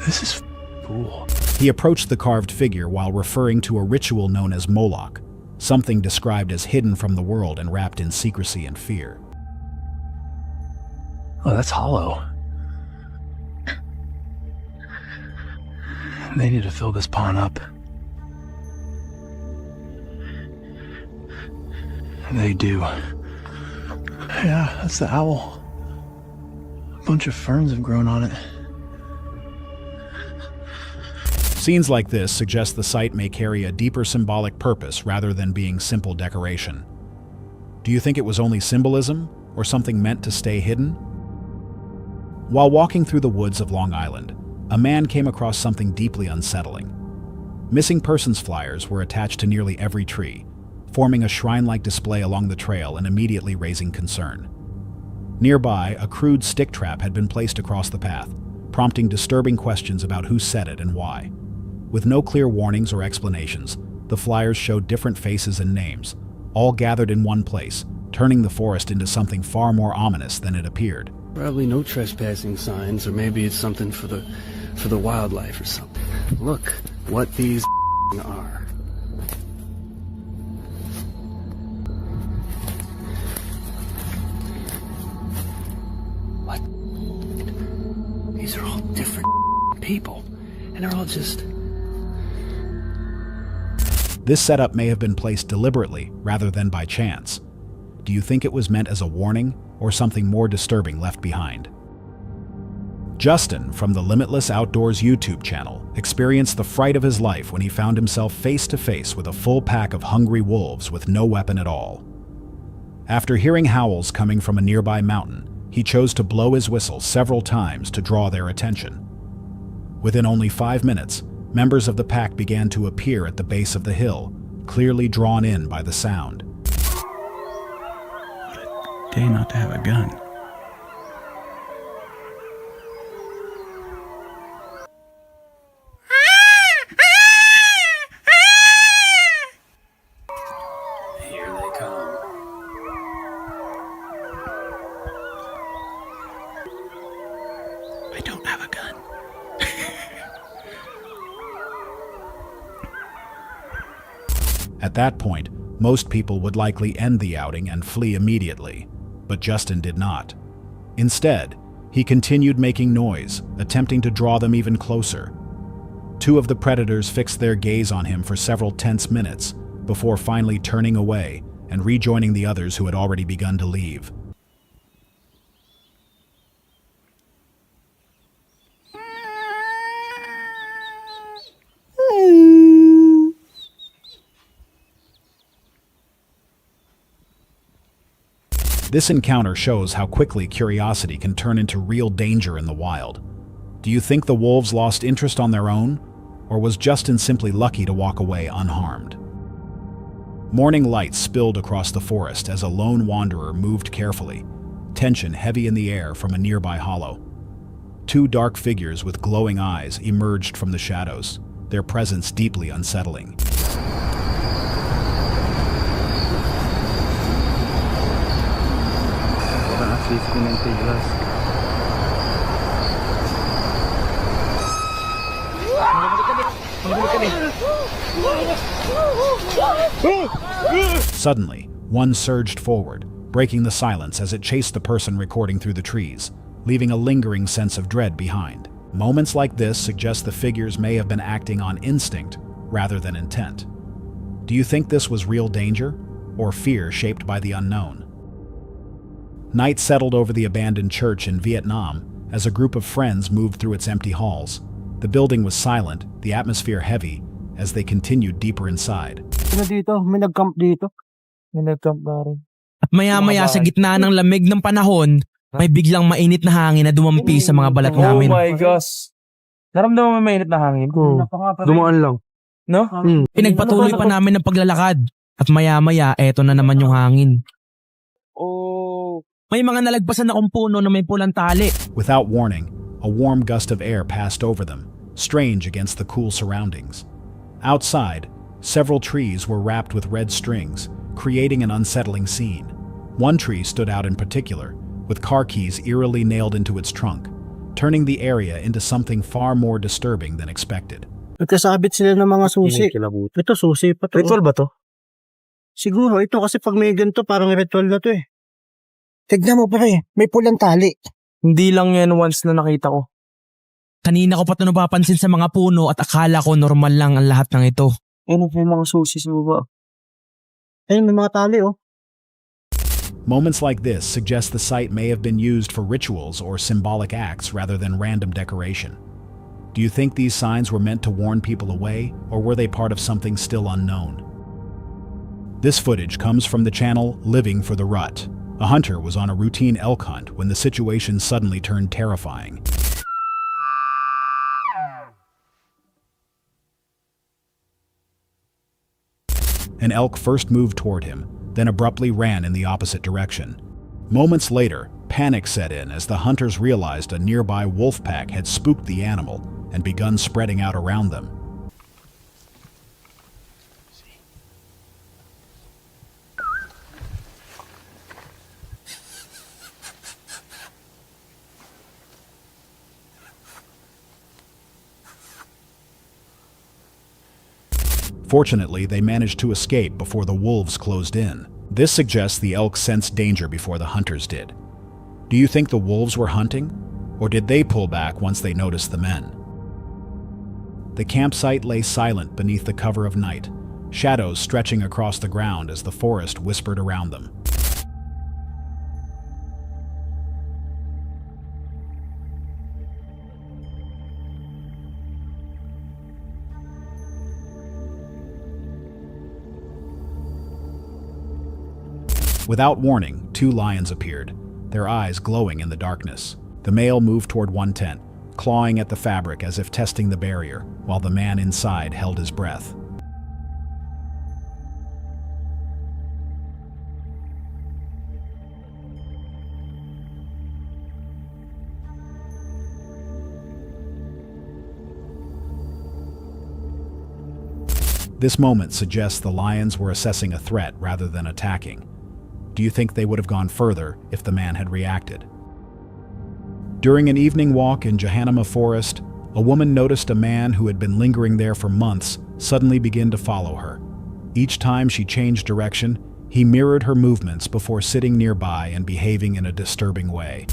This is cool. He approached the carved figure while referring to a ritual known as Moloch, something described as hidden from the world and wrapped in secrecy and fear. Oh, that's hollow. They need to fill this pond up. They do. Yeah, that's the owl. A bunch of ferns have grown on it. Scenes like this suggest the site may carry a deeper symbolic purpose rather than being simple decoration. Do you think it was only symbolism, or something meant to stay hidden? While walking through the woods of Long Island, a man came across something deeply unsettling. Missing persons flyers were attached to nearly every tree, forming a shrine-like display along the trail and immediately raising concern. Nearby, a crude stick trap had been placed across the path, prompting disturbing questions about who set it and why. With no clear warnings or explanations, the flyers showed different faces and names, all gathered in one place, turning the forest into something far more ominous than it appeared. Probably no trespassing signs, or maybe it's something for the wildlife or something. Look what these are. What? These are all different people, and they're all just... This setup may have been placed deliberately rather than by chance. Do you think it was meant as a warning, or something more disturbing left behind? Justin, from the Limitless Outdoors YouTube channel, experienced the fright of his life when he found himself face to face with a full pack of hungry wolves with no weapon at all. After hearing howls coming from a nearby mountain, he chose to blow his whistle several times to draw their attention. Within only 5 minutes, members of the pack began to appear at the base of the hill, clearly drawn in by the sound. Day not to have a gun. Here they come. I don't have a gun. At that point, most people would likely end the outing and flee immediately, but Justin did not. Instead, he continued making noise, attempting to draw them even closer. 2 of the predators fixed their gaze on him for several tense minutes before finally turning away and rejoining the others who had already begun to leave. This encounter shows how quickly curiosity can turn into real danger in the wild. Do you think the wolves lost interest on their own, or was Justin simply lucky to walk away unharmed? Morning light spilled across the forest as a lone wanderer moved carefully, tension heavy in the air from a nearby hollow. 2 dark figures with glowing eyes emerged from the shadows, their presence deeply unsettling. Suddenly, one surged forward, breaking the silence as it chased the person recording through the trees, leaving a lingering sense of dread behind. Moments like this suggest the figures may have been acting on instinct rather than intent. Do you think this was real danger, or fear shaped by the unknown? Night settled over the abandoned church in Vietnam as a group of friends moved through its empty halls. The building was silent, the atmosphere heavy, as they continued deeper inside. Dito, may nag-camp dito. May nag-camp na rin. At maya-maya sa gitna ng lamig ng panahon, may biglang mainit na hangin na dumampi sa mga balat namin. Oh my gosh. Naramdaman mo may mainit na hangin? Dumaan lang. No? Pinagpatuloy pa namin ang paglalakad. At maya-maya, eto na naman yung hangin. Oh. May mga nalagpasan na puno na may pulang tali. Without warning, a warm gust of air passed over them, strange against the cool surroundings. Outside, several trees were wrapped with red strings, creating an unsettling scene. One tree stood out in particular, with car keys eerily nailed into its trunk, turning the area into something far more disturbing than expected. Nagkasabit sila ng mga susi. Ito susi pa to. Ritual ba to? Siguro, ito kasi pag may ganito, parang ritual na to eh. Tignan mo pre, may pulang tali. Hindi lang yan once na nakita ko. Kanina ko pa ito napapansin sa mga puno at akala ko normal lang ang lahat ng ito. Ano may mga susi sa baba? Ayun, may mga tali oh. Moments like this suggest the site may have been used for rituals or symbolic acts rather than random decoration. Do you think these signs were meant to warn people away, or were they part of something still unknown? This footage comes from the channel Living for the Rut. A hunter was on a routine elk hunt when the situation suddenly turned terrifying. An elk first moved toward him, then abruptly ran in the opposite direction. Moments later, panic set in as the hunters realized a nearby wolf pack had spooked the animal and begun spreading out around them. Fortunately, they managed to escape before the wolves closed in. This suggests the elk sensed danger before the hunters did. Do you think the wolves were hunting, or did they pull back once they noticed the men? The campsite lay silent beneath the cover of night, shadows stretching across the ground as the forest whispered around them. Without warning, two lions appeared, their eyes glowing in the darkness. The male moved toward one tent, clawing at the fabric as if testing the barrier, while the man inside held his breath. This moment suggests the lions were assessing a threat rather than attacking. Do you think they would have gone further if the man had reacted? During an evening walk in Jahannama Forest, a woman noticed a man who had been lingering there for months suddenly begin to follow her. Each time she changed direction, he mirrored her movements before sitting nearby and behaving in a disturbing way.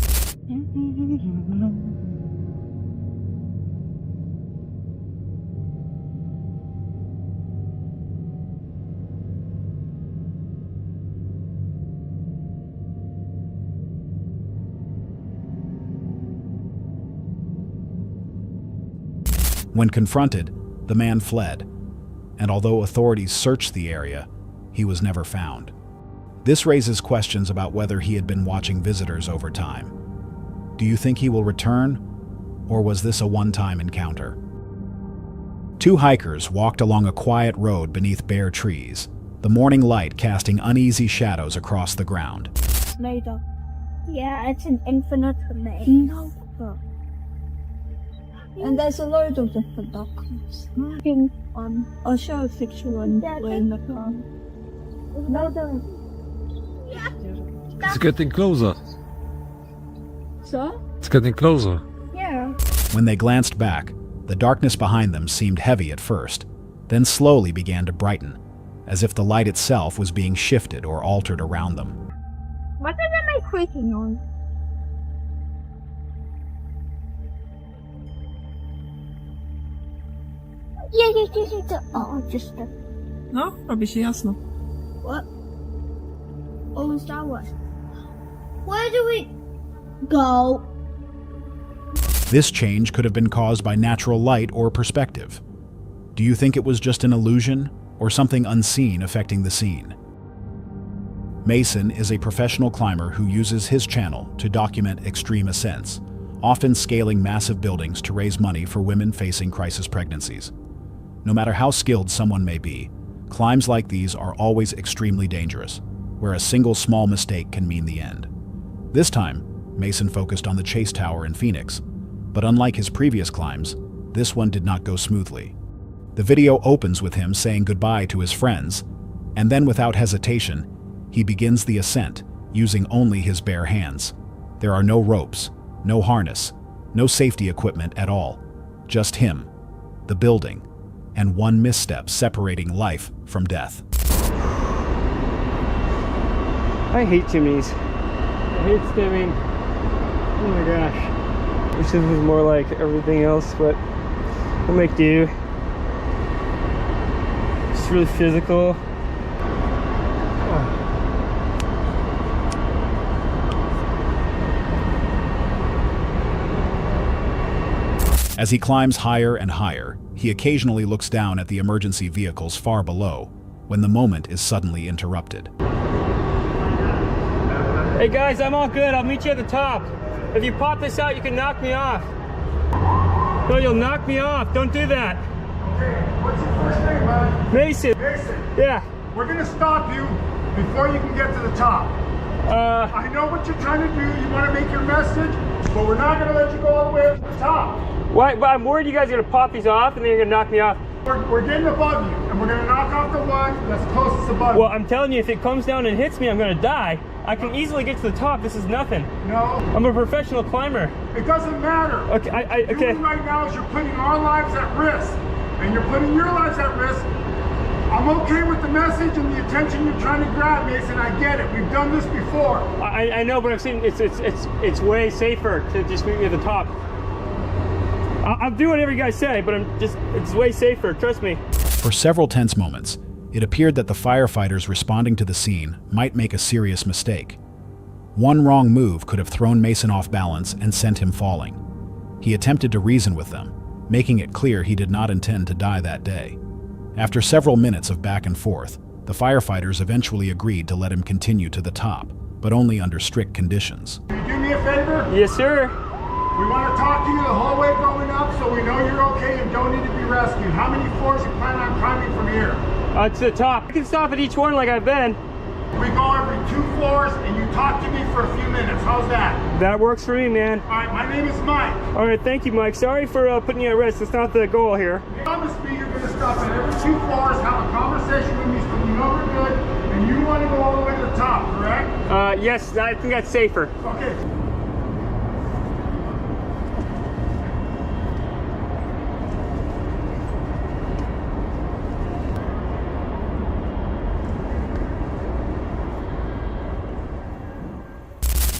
When confronted, the man fled, and although authorities searched the area, he was never found. This raises questions about whether he had been watching visitors over time. Do you think he will return, or was this a one-time encounter? Two hikers walked along a quiet road beneath bare trees, the morning light casting uneasy shadows across the ground. Made up. Yeah, it's an infinite domain. No. And there's a load of different documents. I'll show a picture when the car. It's getting closer. So? It's getting closer. Yeah. When they glanced back, the darkness behind them seemed heavy at first, then slowly began to brighten, as if the light itself was being shifted or altered around them. What does it make creaking noise? Yeah. Oh, just a... No, robi się jasno. What? Oh, is that what? Where do we go? This change could have been caused by natural light or perspective. Do you think it was just an illusion, or something unseen affecting the scene? Mason is a professional climber who uses his channel to document extreme ascents, often scaling massive buildings to raise money for women facing crisis pregnancies. No matter how skilled someone may be, climbs like these are always extremely dangerous, where a single small mistake can mean the end. This time, Mason focused on the Chase Tower in Phoenix, but unlike his previous climbs, this one did not go smoothly. The video opens with him saying goodbye to his friends, and then without hesitation, he begins the ascent, using only his bare hands. There are no ropes, no harness, no safety equipment at all. Just him, the building, and one misstep separating life from death. I hate chimneys. I hate stimming. Oh my gosh. Wish this was more like everything else, but we'll make do. It's really physical. As he climbs higher and higher, he occasionally looks down at the emergency vehicles far below, when the moment is suddenly interrupted. Hey guys, I'm all good. I'll meet you at the top. If you pop this out, you can knock me off. No, you'll knock me off. Don't do that. Okay, what's your first name, bud? Mason. Mason. Yeah. We're gonna stop you before you can get to the top. I know what you're trying to do. You want to make your message, but we're not gonna let you go all the way up to the top. Why? But I'm worried you guys are gonna pop these off and then you're gonna knock me off. We're getting above you, and we're gonna knock off the one that's closest above you. Well, I'm telling you, if it comes down and hits me, I'm gonna die. I can easily get to the top. This is nothing. No. I'm a professional climber. It doesn't matter. Okay, okay. Doing right now is you're putting our lives at risk, and you're putting your lives at risk. I'm okay with the message and the attention you're trying to grab, Mason. I get it. We've done this before. I know, but I've seen it's way safer to just meet me at the top. I'll do whatever you guys say, but it's way safer. Trust me. For several tense moments, it appeared that the firefighters responding to the scene might make a serious mistake. One wrong move could have thrown Mason off balance and sent him falling. He attempted to reason with them, making it clear he did not intend to die that day. After several minutes of back and forth, the firefighters eventually agreed to let him continue to the top, but only under strict conditions. Can you do me a favor? Yes, sir. We want to talk to you the whole way going up so we know you're okay and don't need to be rescued. How many floors you plan on climbing from here? To the top. I can stop at each one like I've been. We go every 2 floors and you talk to me for a few minutes. How's that? That works for me, man. All right, my name is Mike. All right, thank you, Mike. Sorry for putting you at risk. That's not the goal here. Promise me you're going to stop at every 2 floors, have a conversation with me so you know we're good, and you want to go all the way to the top, correct? Yes, I think that's safer. Okay.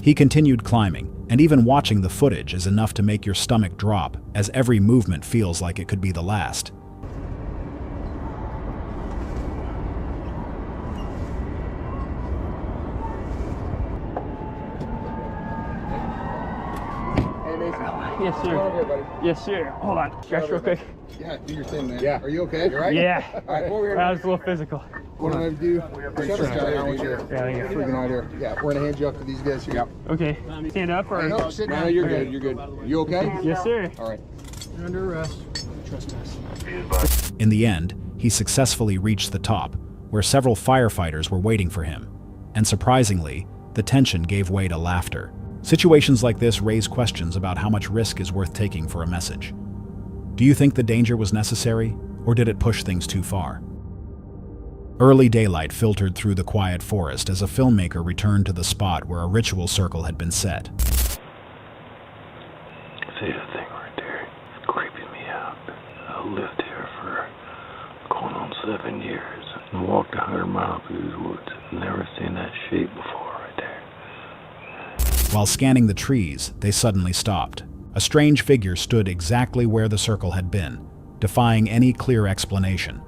He continued climbing, and even watching the footage is enough to make your stomach drop, as every movement feels like it could be the last. Yes, sir. Yes, sir. Hold on. Stretch real quick. Yeah, do your thing, man. Yeah. Are you okay? You all right? Yeah. All right, over here. That was a little physical. What I'm going to do, shut us down. I want you to freaking out here. Yeah, we're going to hand you off to these guys here. Yeah. Okay. Stand up or? No, sit down. No, you're good. You're good. You okay? Yes, sir. All right. You're under arrest. Trust us. In the end, he successfully reached the top, where several firefighters were waiting for him. And surprisingly, the tension gave way to laughter. Situations like this raise questions about how much risk is worth taking for a message. Do you think the danger was necessary, or did it push things too far? Early daylight filtered through the quiet forest as a filmmaker returned to the spot where a ritual circle had been set. See that thing right there? It's creeping me out. I lived here for going on 7 years and walked 100 miles through these woods. Never seen that shape before right there. While scanning the trees, they suddenly stopped. A strange figure stood exactly where the circle had been, defying any clear explanation.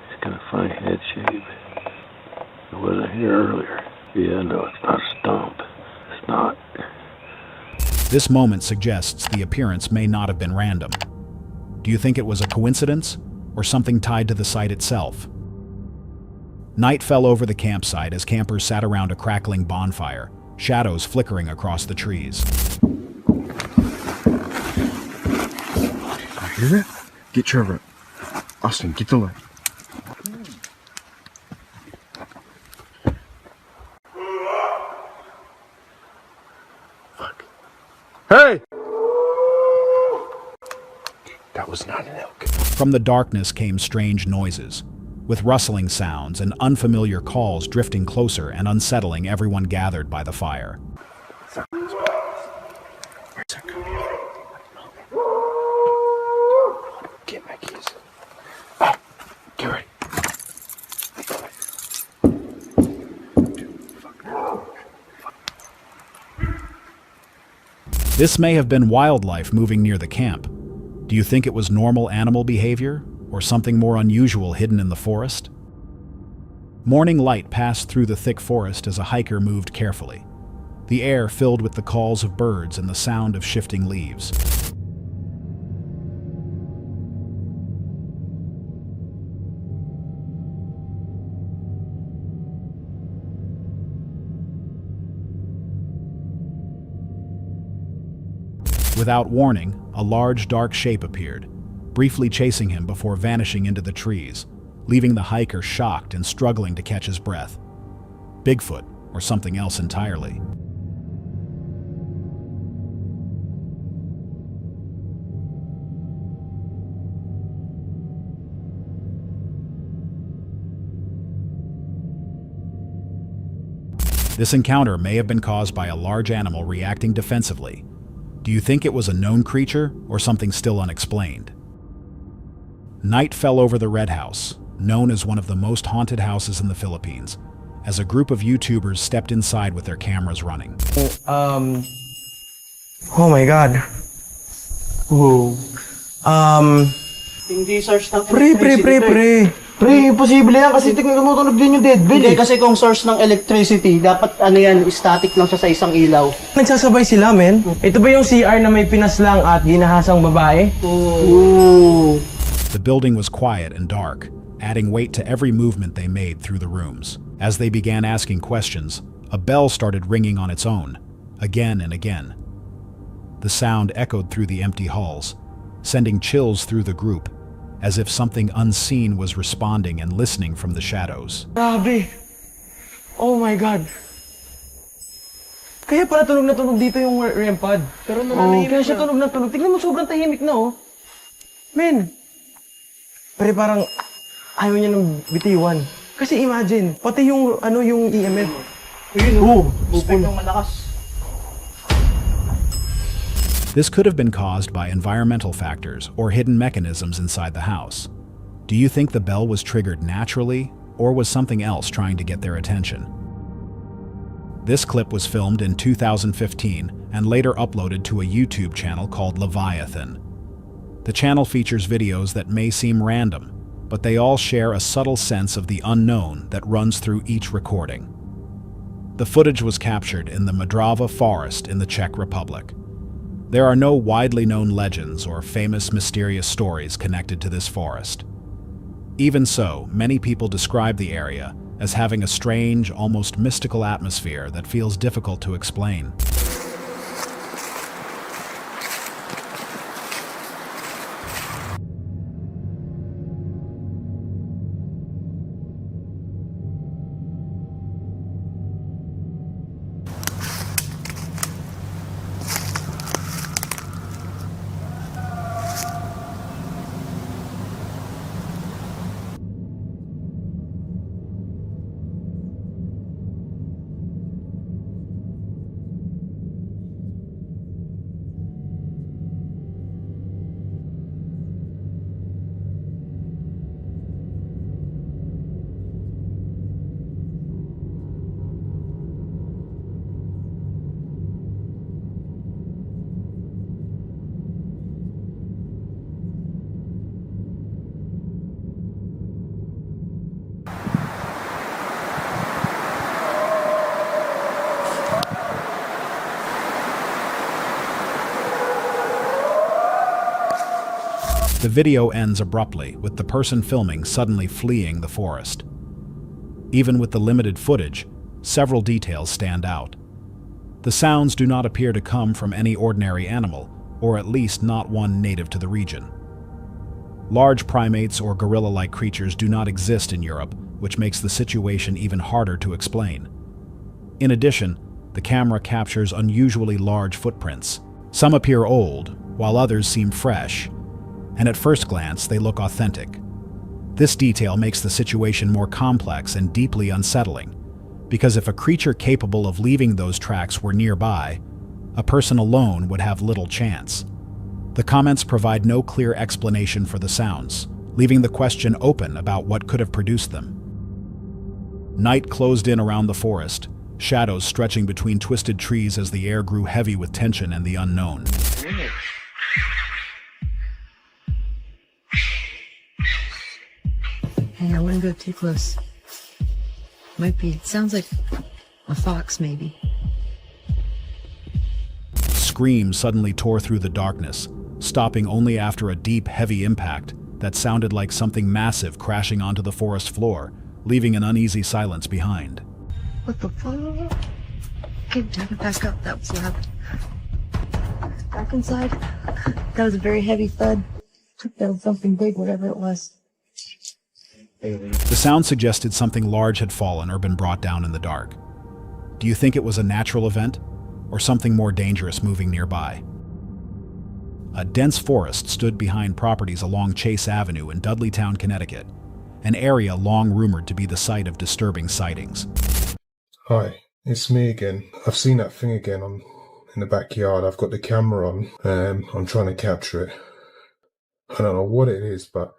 It's got a funny head shape. It wasn't here earlier. Yeah, no, it's not a stump. It's not. This moment suggests the appearance may not have been random. Do you think it was a coincidence, or something tied to the site itself? Night fell over the campsite as campers sat around a crackling bonfire, shadows flickering across the trees. Hear that? Get Trevor. Austin, get the light. Fuck. Hey! was not an elk. From the darkness came strange noises, with rustling sounds and unfamiliar calls drifting closer and unsettling everyone gathered by the fire. Where's that coming from? Get my keys. Oh, get ready. This may have been wildlife moving near the camp. Do you think it was normal animal behavior, or something more unusual hidden in the forest? Morning light passed through the thick forest as a hiker moved carefully, the air filled with the calls of birds and the sound of shifting leaves. Without warning, a large dark shape appeared, briefly chasing him before vanishing into the trees, leaving the hiker shocked and struggling to catch his breath. Bigfoot, or something else entirely. This encounter may have been caused by a large animal reacting defensively. Do you think it was a known creature or something still unexplained? Night fell over the Red House, known as one of the most haunted houses in the Philippines, as a group of YouTubers stepped inside with their cameras running. Oh my God. Whoa. Hindi source ng Pre. Pre, imposible yan kasi tumutunog din yung dead bell. Hindi, kasi kung source ng electricity, dapat ano yan, static lang siya sa isang ilaw. Nagsasabay sila, men. Ito ba yung CR na may pinaslang at ginahasang babae? Ooh. The building was quiet and dark, adding weight to every movement they made through the rooms. As they began asking questions, a bell started ringing on its own, again and again. The sound echoed through the empty halls, sending chills through the group, as if something unseen was responding and listening from the shadows. Grabe. Oh my God. Kaya pala tunog na tunog dito yung REM pad. Pero kaya siya tunog na tunog. Tingnan mo, sobrang tahimik na, oh. Men. Pero parang ayaw niya ng bitiwan. Kasi imagine, pati yung, yung EMF. Ayun, spec ng malakas. This could have been caused by environmental factors or hidden mechanisms inside the house. Do you think the bell was triggered naturally, or was something else trying to get their attention? This clip was filmed in 2015 and later uploaded to a YouTube channel called Leviathan. The channel features videos that may seem random, but they all share a subtle sense of the unknown that runs through each recording. The footage was captured in the Modrava forest in the Czech Republic. There are no widely known legends or famous mysterious stories connected to this forest. Even so, many people describe the area as having a strange, almost mystical atmosphere that feels difficult to explain. The video ends abruptly, with the person filming suddenly fleeing the forest. Even with the limited footage, several details stand out. The sounds do not appear to come from any ordinary animal, or at least not one native to the region. Large primates or gorilla-like creatures do not exist in Europe, which makes the situation even harder to explain. In addition, the camera captures unusually large footprints. Some appear old, while others seem fresh. and at first glance they look authentic. This detail makes the situation more complex and deeply unsettling, because if a creature capable of leaving those tracks were nearby, a person alone would have little chance. The comments provide no clear explanation for the sounds, leaving the question open about what could have produced them. Night closed in around the forest, shadows stretching between twisted trees as the air grew heavy with tension and the unknown. Hey, I wouldn't go too close. Might be. It sounds like a fox, maybe. Screams suddenly tore through the darkness, stopping only after a deep, heavy impact that sounded like something massive crashing onto the forest floor, leaving an uneasy silence behind. What the fuck? Okay, have it back up. That was loud. Back inside. That was a very heavy thud. That was something big, whatever it was. The sound suggested something large had fallen or been brought down in the dark. Do you think it was a natural event, or something more dangerous moving nearby? A dense forest stood behind properties along Chase Avenue in Dudleytown, Connecticut, an area long rumored to be the site of disturbing sightings. Hi, it's me again. I've seen that thing again in the backyard. I've got the camera on. I'm trying to capture it. I don't know what it is, but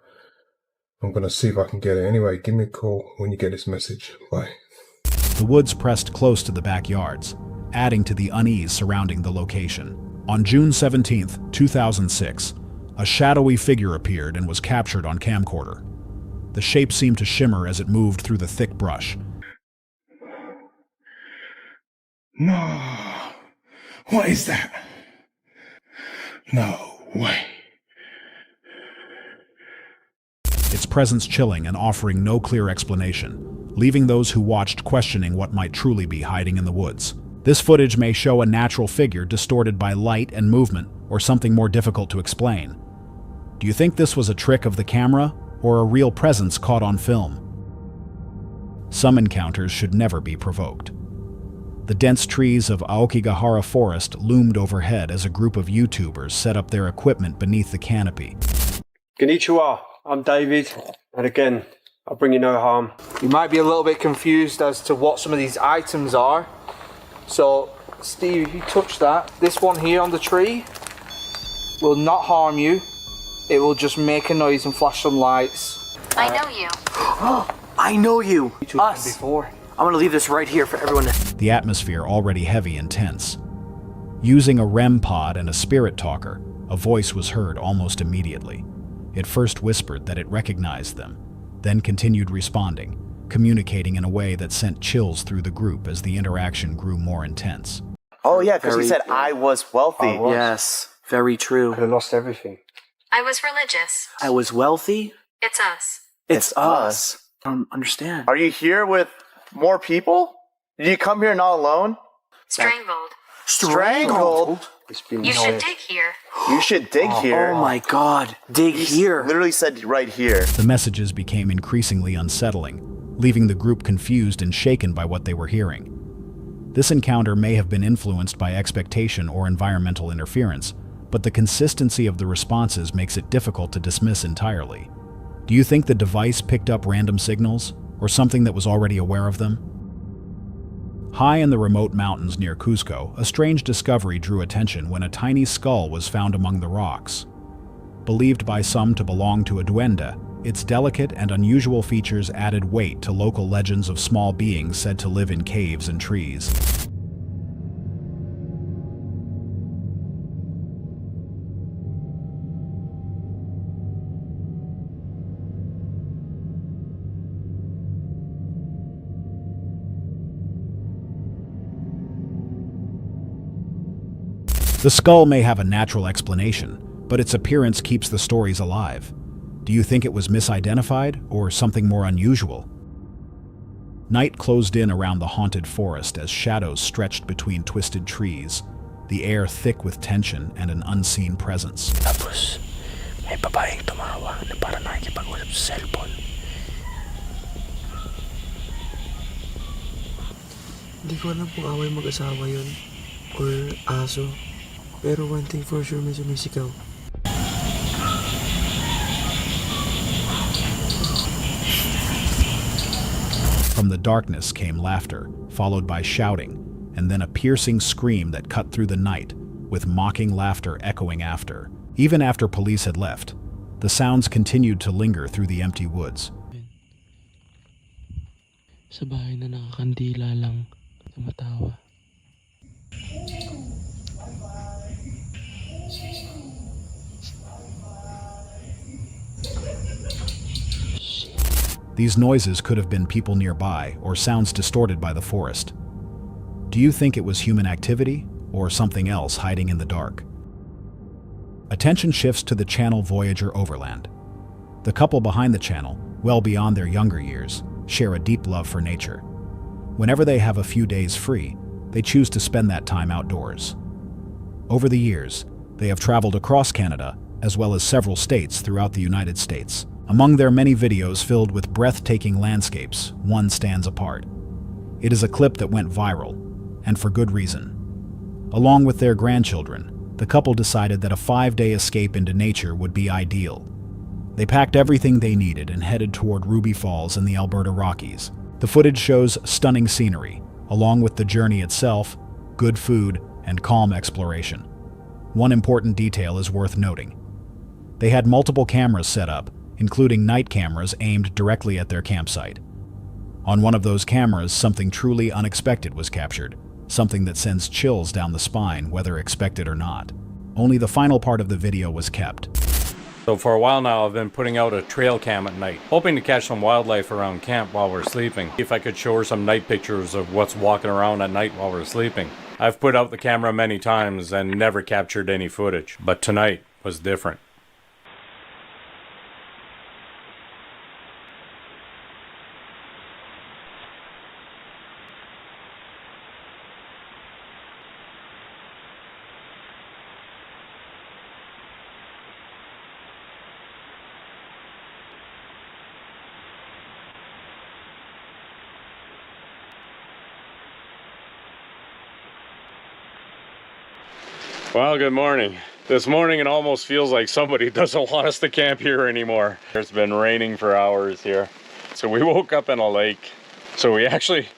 I'm going to see if I can get it. Anyway, give me a call when you get this message. Bye. The woods pressed close to the backyards, adding to the unease surrounding the location. On June 17, 2006, a shadowy figure appeared and was captured on camcorder. The shape seemed to shimmer as it moved through the thick brush. No. What is that? No way. Its presence chilling and offering no clear explanation, leaving those who watched questioning what might truly be hiding in the woods. This footage may show a natural figure distorted by light and movement, or something more difficult to explain. Do you think this was a trick of the camera, or a real presence caught on film? Some encounters should never be provoked. The dense trees of Aokigahara Forest loomed overhead as a group of YouTubers set up their equipment beneath the canopy. Konnichiwa, I'm David, and again, I'll bring you no harm. You might be a little bit confused as to what some of these items are. So, Steve, if you touch that, this one here on the tree will not harm you. It will just make a noise and flash some lights. I know you. Oh, I know you. Us. Before. I'm gonna leave this right here for everyone to... The atmosphere already heavy and tense. Using a REM pod and a spirit talker, a voice was heard almost immediately. It first whispered that it recognized them, then continued responding, communicating in a way that sent chills through the group as the interaction grew more intense. Oh yeah, because he said I was wealthy. Yes, very true. I lost everything. I was religious. I was wealthy. It's us. It's us. I don't understand. Are you here with more people? Did you come here not alone? Strangled. Strangled? You should dig here. You should dig here. Oh my god, dig here. Literally said right here. The messages became increasingly unsettling, leaving the group confused and shaken by what they were hearing. This encounter may have been influenced by expectation or environmental interference, but the consistency of the responses makes it difficult to dismiss entirely. Do you think the device picked up random signals, or something that was already aware of them? High in the remote mountains near Cusco, a strange discovery drew attention when a tiny skull was found among the rocks. Believed by some to belong to a duende, its delicate and unusual features added weight to local legends of small beings said to live in caves and trees. The skull may have a natural explanation, but its appearance keeps the stories alive. Do you think it was misidentified, or something more unusual? Night closed in around the haunted forest as shadows stretched between twisted trees, the air thick with tension and an unseen presence. Tapos, may babaeng tumawa na para nakikipag-usap sa cellphone. Hindi ko alam kung away mag-asawa yun, or aso. Pero one thing for sure, may sumisigaw. From the darkness came laughter, followed by shouting, and then a piercing scream that cut through the night, with mocking laughter echoing after. Even after police had left, the sounds continued to linger through the empty woods. Sa bahay na nakakandila lang, tumatawa. These noises could have been people nearby or sounds distorted by the forest. Do you think it was human activity or something else hiding in the dark? Attention shifts to the channel Voyager Overland. The couple behind the channel, well beyond their younger years, share a deep love for nature. Whenever they have a few days free, they choose to spend that time outdoors. Over the years, they have traveled across Canada, as well as several states throughout the United States. Among their many videos filled with breathtaking landscapes, one stands apart. It is a clip that went viral, and for good reason. Along with their grandchildren, the couple decided that a 5-day escape into nature would be ideal. They packed everything they needed and headed toward Ruby Falls in the Alberta Rockies. The footage shows stunning scenery, along with the journey itself, good food, and calm exploration. One important detail is worth noting. They had multiple cameras set up, including night cameras aimed directly at their campsite. On one of those cameras, something truly unexpected was captured, something that sends chills down the spine, whether expected or not. Only the final part of the video was kept. So for a while now, I've been putting out a trail cam at night, hoping to catch some wildlife around camp while we're sleeping. If I could show her some night pictures of what's walking around at night while we're sleeping. I've put out the camera many times and never captured any footage, but tonight was different. Well, good morning. This morning it almost feels like somebody doesn't want us to camp here anymore. It's been raining for hours here. So we woke up in a lake. So we actually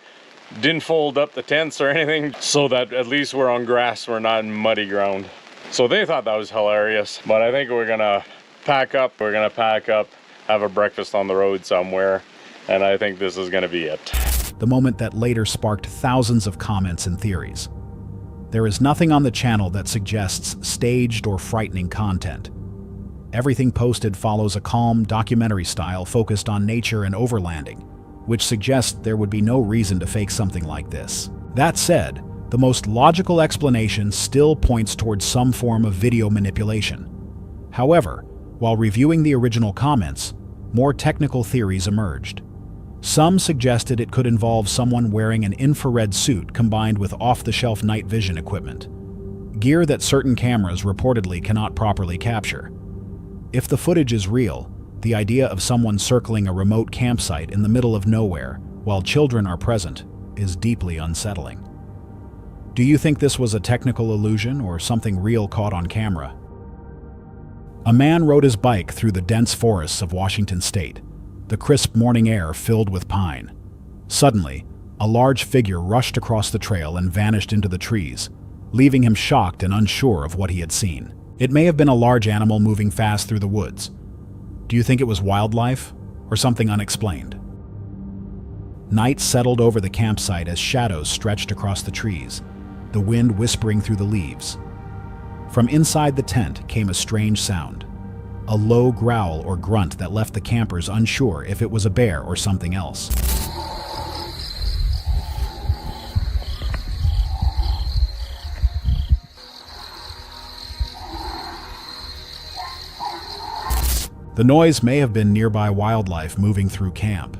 didn't fold up the tents or anything so that at least we're on grass, we're not in muddy ground. So they thought that was hilarious, but I think we're gonna pack up. We're gonna pack up, have a breakfast on the road somewhere, and I think this is gonna be it. The moment that later sparked thousands of comments and theories. There is nothing on the channel that suggests staged or frightening content. Everything posted follows a calm, documentary style focused on nature and overlanding, which suggests there would be no reason to fake something like this. That said, the most logical explanation still points towards some form of video manipulation. However, while reviewing the original comments, more technical theories emerged. Some suggested it could involve someone wearing an infrared suit combined with off-the-shelf night vision equipment, gear that certain cameras reportedly cannot properly capture. If the footage is real, the idea of someone circling a remote campsite in the middle of nowhere while children are present is deeply unsettling. Do you think this was a technical illusion or something real caught on camera? A man rode his bike through the dense forests of Washington state, the crisp morning air filled with pine. Suddenly, a large figure rushed across the trail and vanished into the trees, leaving him shocked and unsure of what he had seen. It may have been a large animal moving fast through the woods. Do you think it was wildlife or something unexplained? Night settled over the campsite as shadows stretched across the trees, the wind whispering through the leaves. From inside the tent came a strange sound. A low growl or grunt that left the campers unsure if it was a bear or something else. The noise may have been nearby wildlife moving through camp.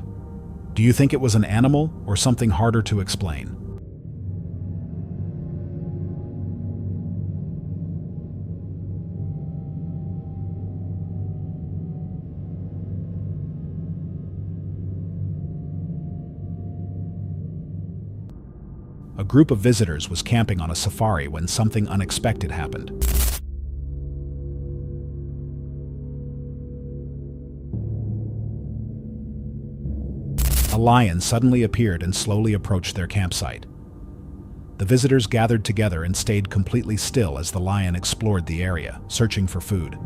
Do you think it was an animal or something harder to explain? A group of visitors was camping on a safari when something unexpected happened. A a lion suddenly appeared and slowly approached their campsite. The visitors gathered together and stayed completely still as the lion explored the area, searching for food.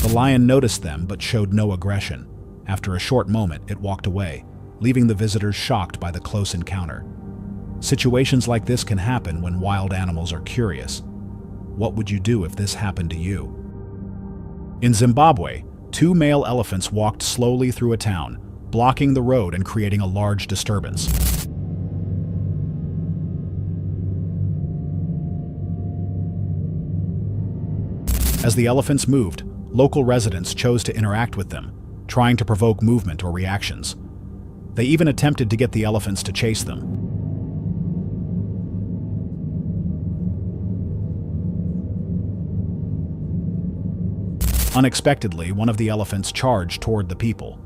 The lion noticed them but showed no aggression. After a short moment, it walked away, leaving the visitors shocked by the close encounter. Situations like this can happen when wild animals are curious. What would you do if this happened to you? In Zimbabwe, 2 male elephants walked slowly through a town, blocking the road and creating a large disturbance. As the elephants moved, local residents chose to interact with them, trying to provoke movement or reactions. They even attempted to get the elephants to chase them. Unexpectedly, one of the elephants charged toward the people.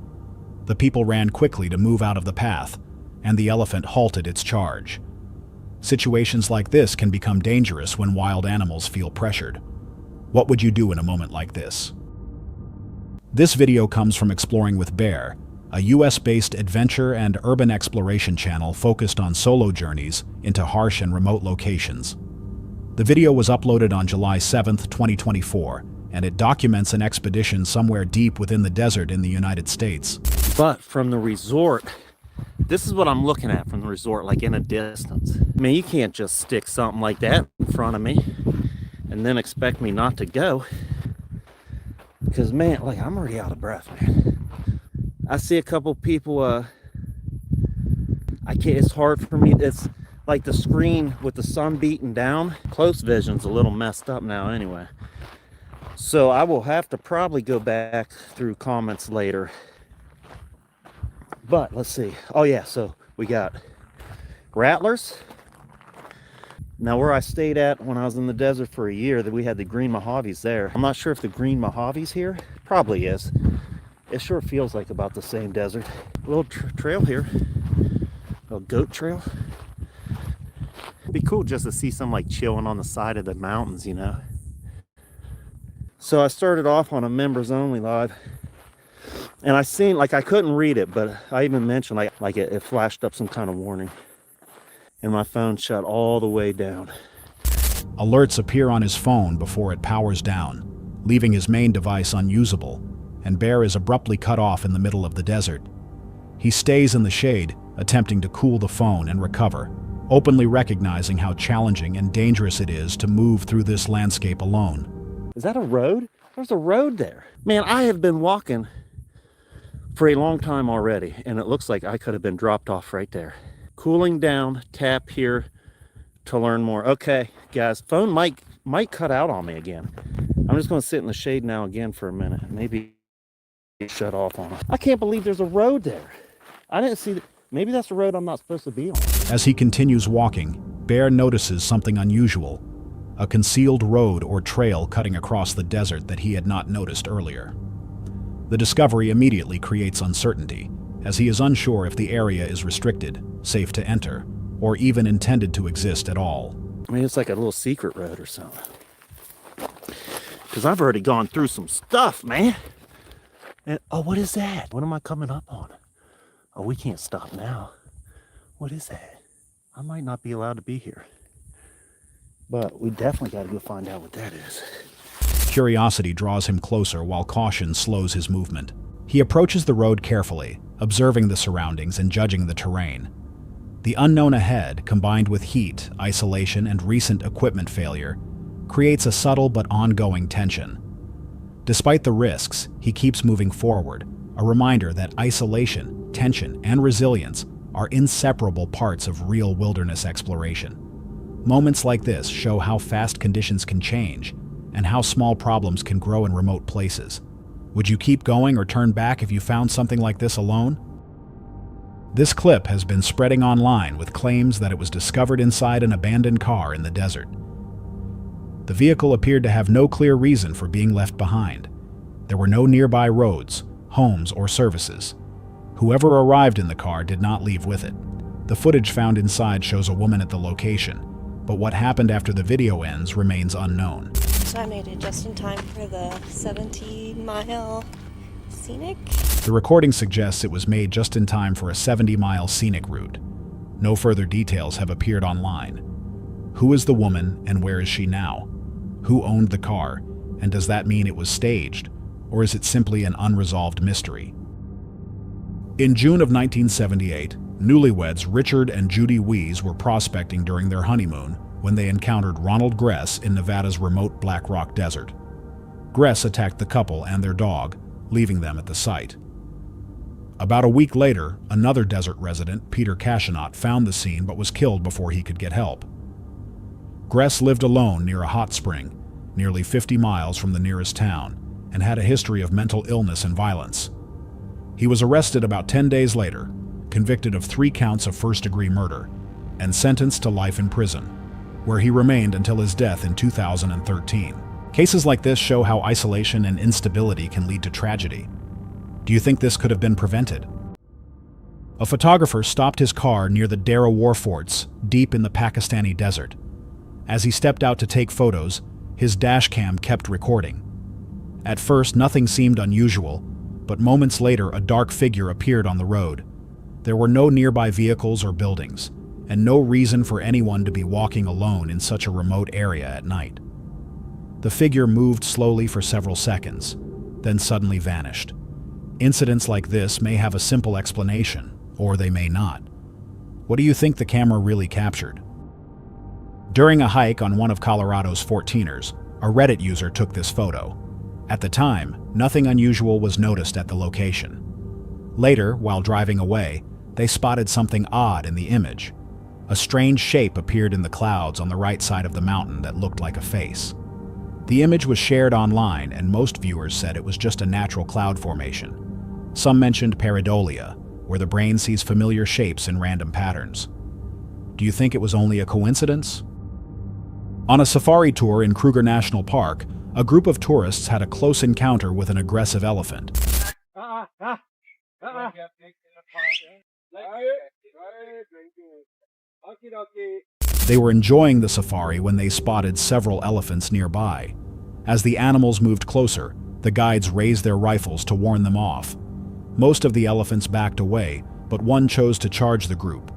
The people ran quickly to move out of the path, and the elephant halted its charge. Situations like this can become dangerous when wild animals feel pressured. What would you do in a moment like this? This video comes from Exploring with Bear, a US-based adventure and urban exploration channel focused on solo journeys into harsh and remote locations. The video was uploaded on July 7, 2024, and it documents an expedition somewhere deep within the desert in the United States. But from the resort, this is what I'm looking at from the resort, like in a distance. I mean, you can't just stick something like that in front of me and then expect me not to go. Because, man, like, I'm already out of breath, man. I see a couple people, it's hard for me. It's like the screen with the sun beating down. Close vision's a little messed up now anyway. So I will have to probably go back through comments later. But let's see. Oh yeah, so we got rattlers. Now where I stayed at when I was in the desert for a year, that we had the green Mojaves there. I'm not sure if the green Mojaves here, probably is. It sure feels like about the same desert. A little trail here, a little goat trail. It'd be cool just to see some like chilling on the side of the mountains, you know. So I started off on a members only live, and I seen, like, I couldn't read it, but I even mentioned like it flashed up some kind of warning, and my phone shut all the way down. Alerts appear on his phone before it powers down, leaving his main device unusable, and Bear is abruptly cut off in the middle of the desert. He stays in the shade, attempting to cool the phone and recover, openly recognizing how challenging and dangerous it is to move through this landscape alone. Is that a road? There's a road there. Man, I have been walking for a long time already, and it looks like I could have been dropped off right there. Cooling down, tap here to learn more. Okay, guys, phone might cut out on me again. I'm just going to sit in the shade now again for a minute. Maybe shut off on it. I can't believe there's a road there. I didn't see that. Maybe that's the road I'm not supposed to be on. As he continues walking, Bear notices something unusual. A concealed road or trail cutting across the desert that he had not noticed earlier. The discovery immediately creates uncertainty, as he is unsure if the area is restricted, safe to enter, or even intended to exist at all. I mean, it's like a little secret road or something. Because I've already gone through some stuff, man. And, oh, what is that? What am I coming up on? Oh, we can't stop now. What is that? I might not be allowed to be here. But we definitely got to go find out what that is. Curiosity draws him closer while caution slows his movement. He approaches the road carefully, observing the surroundings and judging the terrain. The unknown ahead, combined with heat, isolation, and recent equipment failure, creates a subtle but ongoing tension. Despite the risks, he keeps moving forward, a reminder that isolation, tension, and resilience are inseparable parts of real wilderness exploration. Moments like this show how fast conditions can change and how small problems can grow in remote places. Would you keep going or turn back if you found something like this alone? This clip has been spreading online with claims that it was discovered inside an abandoned car in the desert. The vehicle appeared to have no clear reason for being left behind. There were no nearby roads, homes, or services. Whoever arrived in the car did not leave with it. The footage found inside shows a woman at the location, but what happened after the video ends remains unknown. So I made it just in time for the 70-mile scenic. The recording suggests it was made just in time for a 70-mile scenic route. No further details have appeared online. Who is the woman and where is she now? Who owned the car, and does that mean it was staged, or is it simply an unresolved mystery? In June of 1978, newlyweds Richard and Judy Wees were prospecting during their honeymoon when they encountered Ronald Gress in Nevada's remote Black Rock Desert. Gress attacked the couple and their dog, leaving them at the site. About a week later, another desert resident, Peter Cashinot, found the scene but was killed before he could get help. Gress lived alone near a hot spring, nearly 50 miles from the nearest town, and had a history of mental illness and violence. He was arrested about 10 days later, convicted of 3 counts of first-degree murder, and sentenced to life in prison, where he remained until his death in 2013. Cases like this show how isolation and instability can lead to tragedy. Do you think this could have been prevented? A photographer stopped his car near the Dara War Forts, deep in the Pakistani desert. As he stepped out to take photos, his dashcam kept recording. At first, nothing seemed unusual, but moments later, a dark figure appeared on the road. There were no nearby vehicles or buildings, and no reason for anyone to be walking alone in such a remote area at night. The figure moved slowly for several seconds, then suddenly vanished. Incidents like this may have a simple explanation, or they may not. What do you think the camera really captured? During a hike on one of Colorado's 14ers, a Reddit user took this photo. At the time, nothing unusual was noticed at the location. Later, while driving away, they spotted something odd in the image. A strange shape appeared in the clouds on the right side of the mountain that looked like a face. The image was shared online, and most viewers said it was just a natural cloud formation. Some mentioned pareidolia, where the brain sees familiar shapes in random patterns. Do you think it was only a coincidence? On a safari tour in Kruger National Park, a group of tourists had a close encounter with an aggressive elephant. They were enjoying the safari when they spotted several elephants nearby. As the animals moved closer, the guides raised their rifles to warn them off. Most of the elephants backed away, but one chose to charge the group.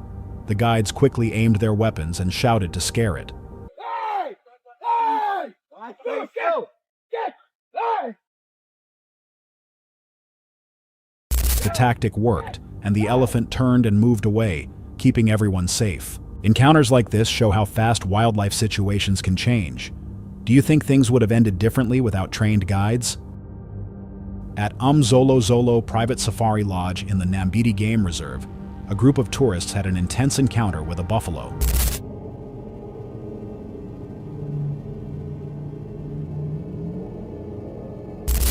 The guides quickly aimed their weapons and shouted to scare it. The tactic worked, and the elephant turned and moved away, keeping everyone safe. Encounters like this show how fast wildlife situations can change. Do you think things would have ended differently without trained guides? At Zolo Zolo Private Safari Lodge in the Nambiti Game Reserve, a group of tourists had an intense encounter with a buffalo.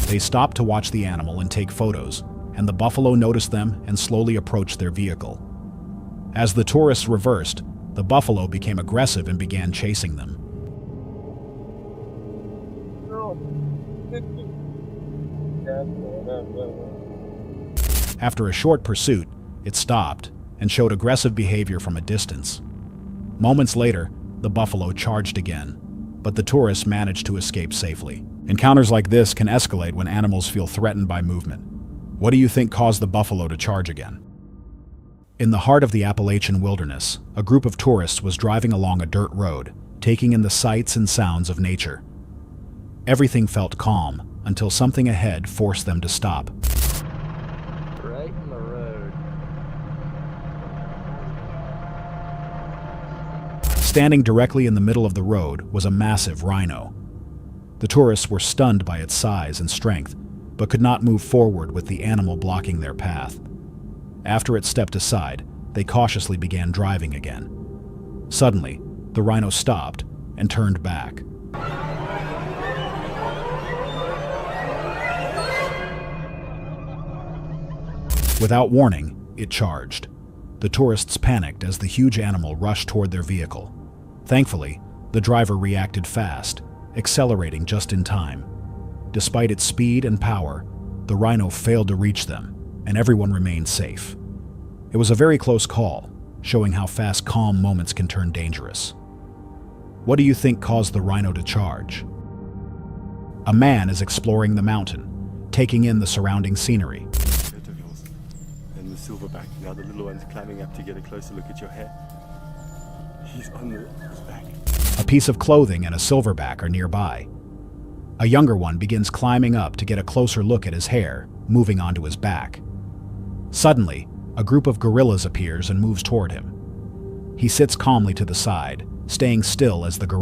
They stopped to watch the animal and take photos, and the buffalo noticed them and slowly approached their vehicle. As the tourists reversed, the buffalo became aggressive and began chasing them. After a short pursuit, it stopped and showed aggressive behavior from a distance. Moments later, the buffalo charged again, but the tourists managed to escape safely. Encounters like this can escalate when animals feel threatened by movement. What do you think caused the buffalo to charge again? In the heart of the Appalachian wilderness, a group of tourists was driving along a dirt road, taking in the sights and sounds of nature. Everything felt calm until something ahead forced them to stop. Right in the road. Standing directly in the middle of the road was a massive rhino. The tourists were stunned by its size and strength, but could not move forward with the animal blocking their path. After it stepped aside, they cautiously began driving again. Suddenly, the rhino stopped and turned back. Without warning, it charged. The tourists panicked as the huge animal rushed toward their vehicle. Thankfully, the driver reacted fast, accelerating just in time. Despite its speed and power, the rhino failed to reach them, and everyone remained safe. It was a very close call, showing how fast calm moments can turn dangerous. What do you think caused the rhino to charge? A man is exploring the mountain, taking in the surrounding scenery. And the silverback, now the little one's climbing up to get a closer look at your hair. He's on his back. A piece of clothing and a silverback are nearby. A younger one begins climbing up to get a closer look at his hair, moving onto his back. Suddenly, a group of gorillas appears and moves toward him. He sits calmly to the side, staying still as the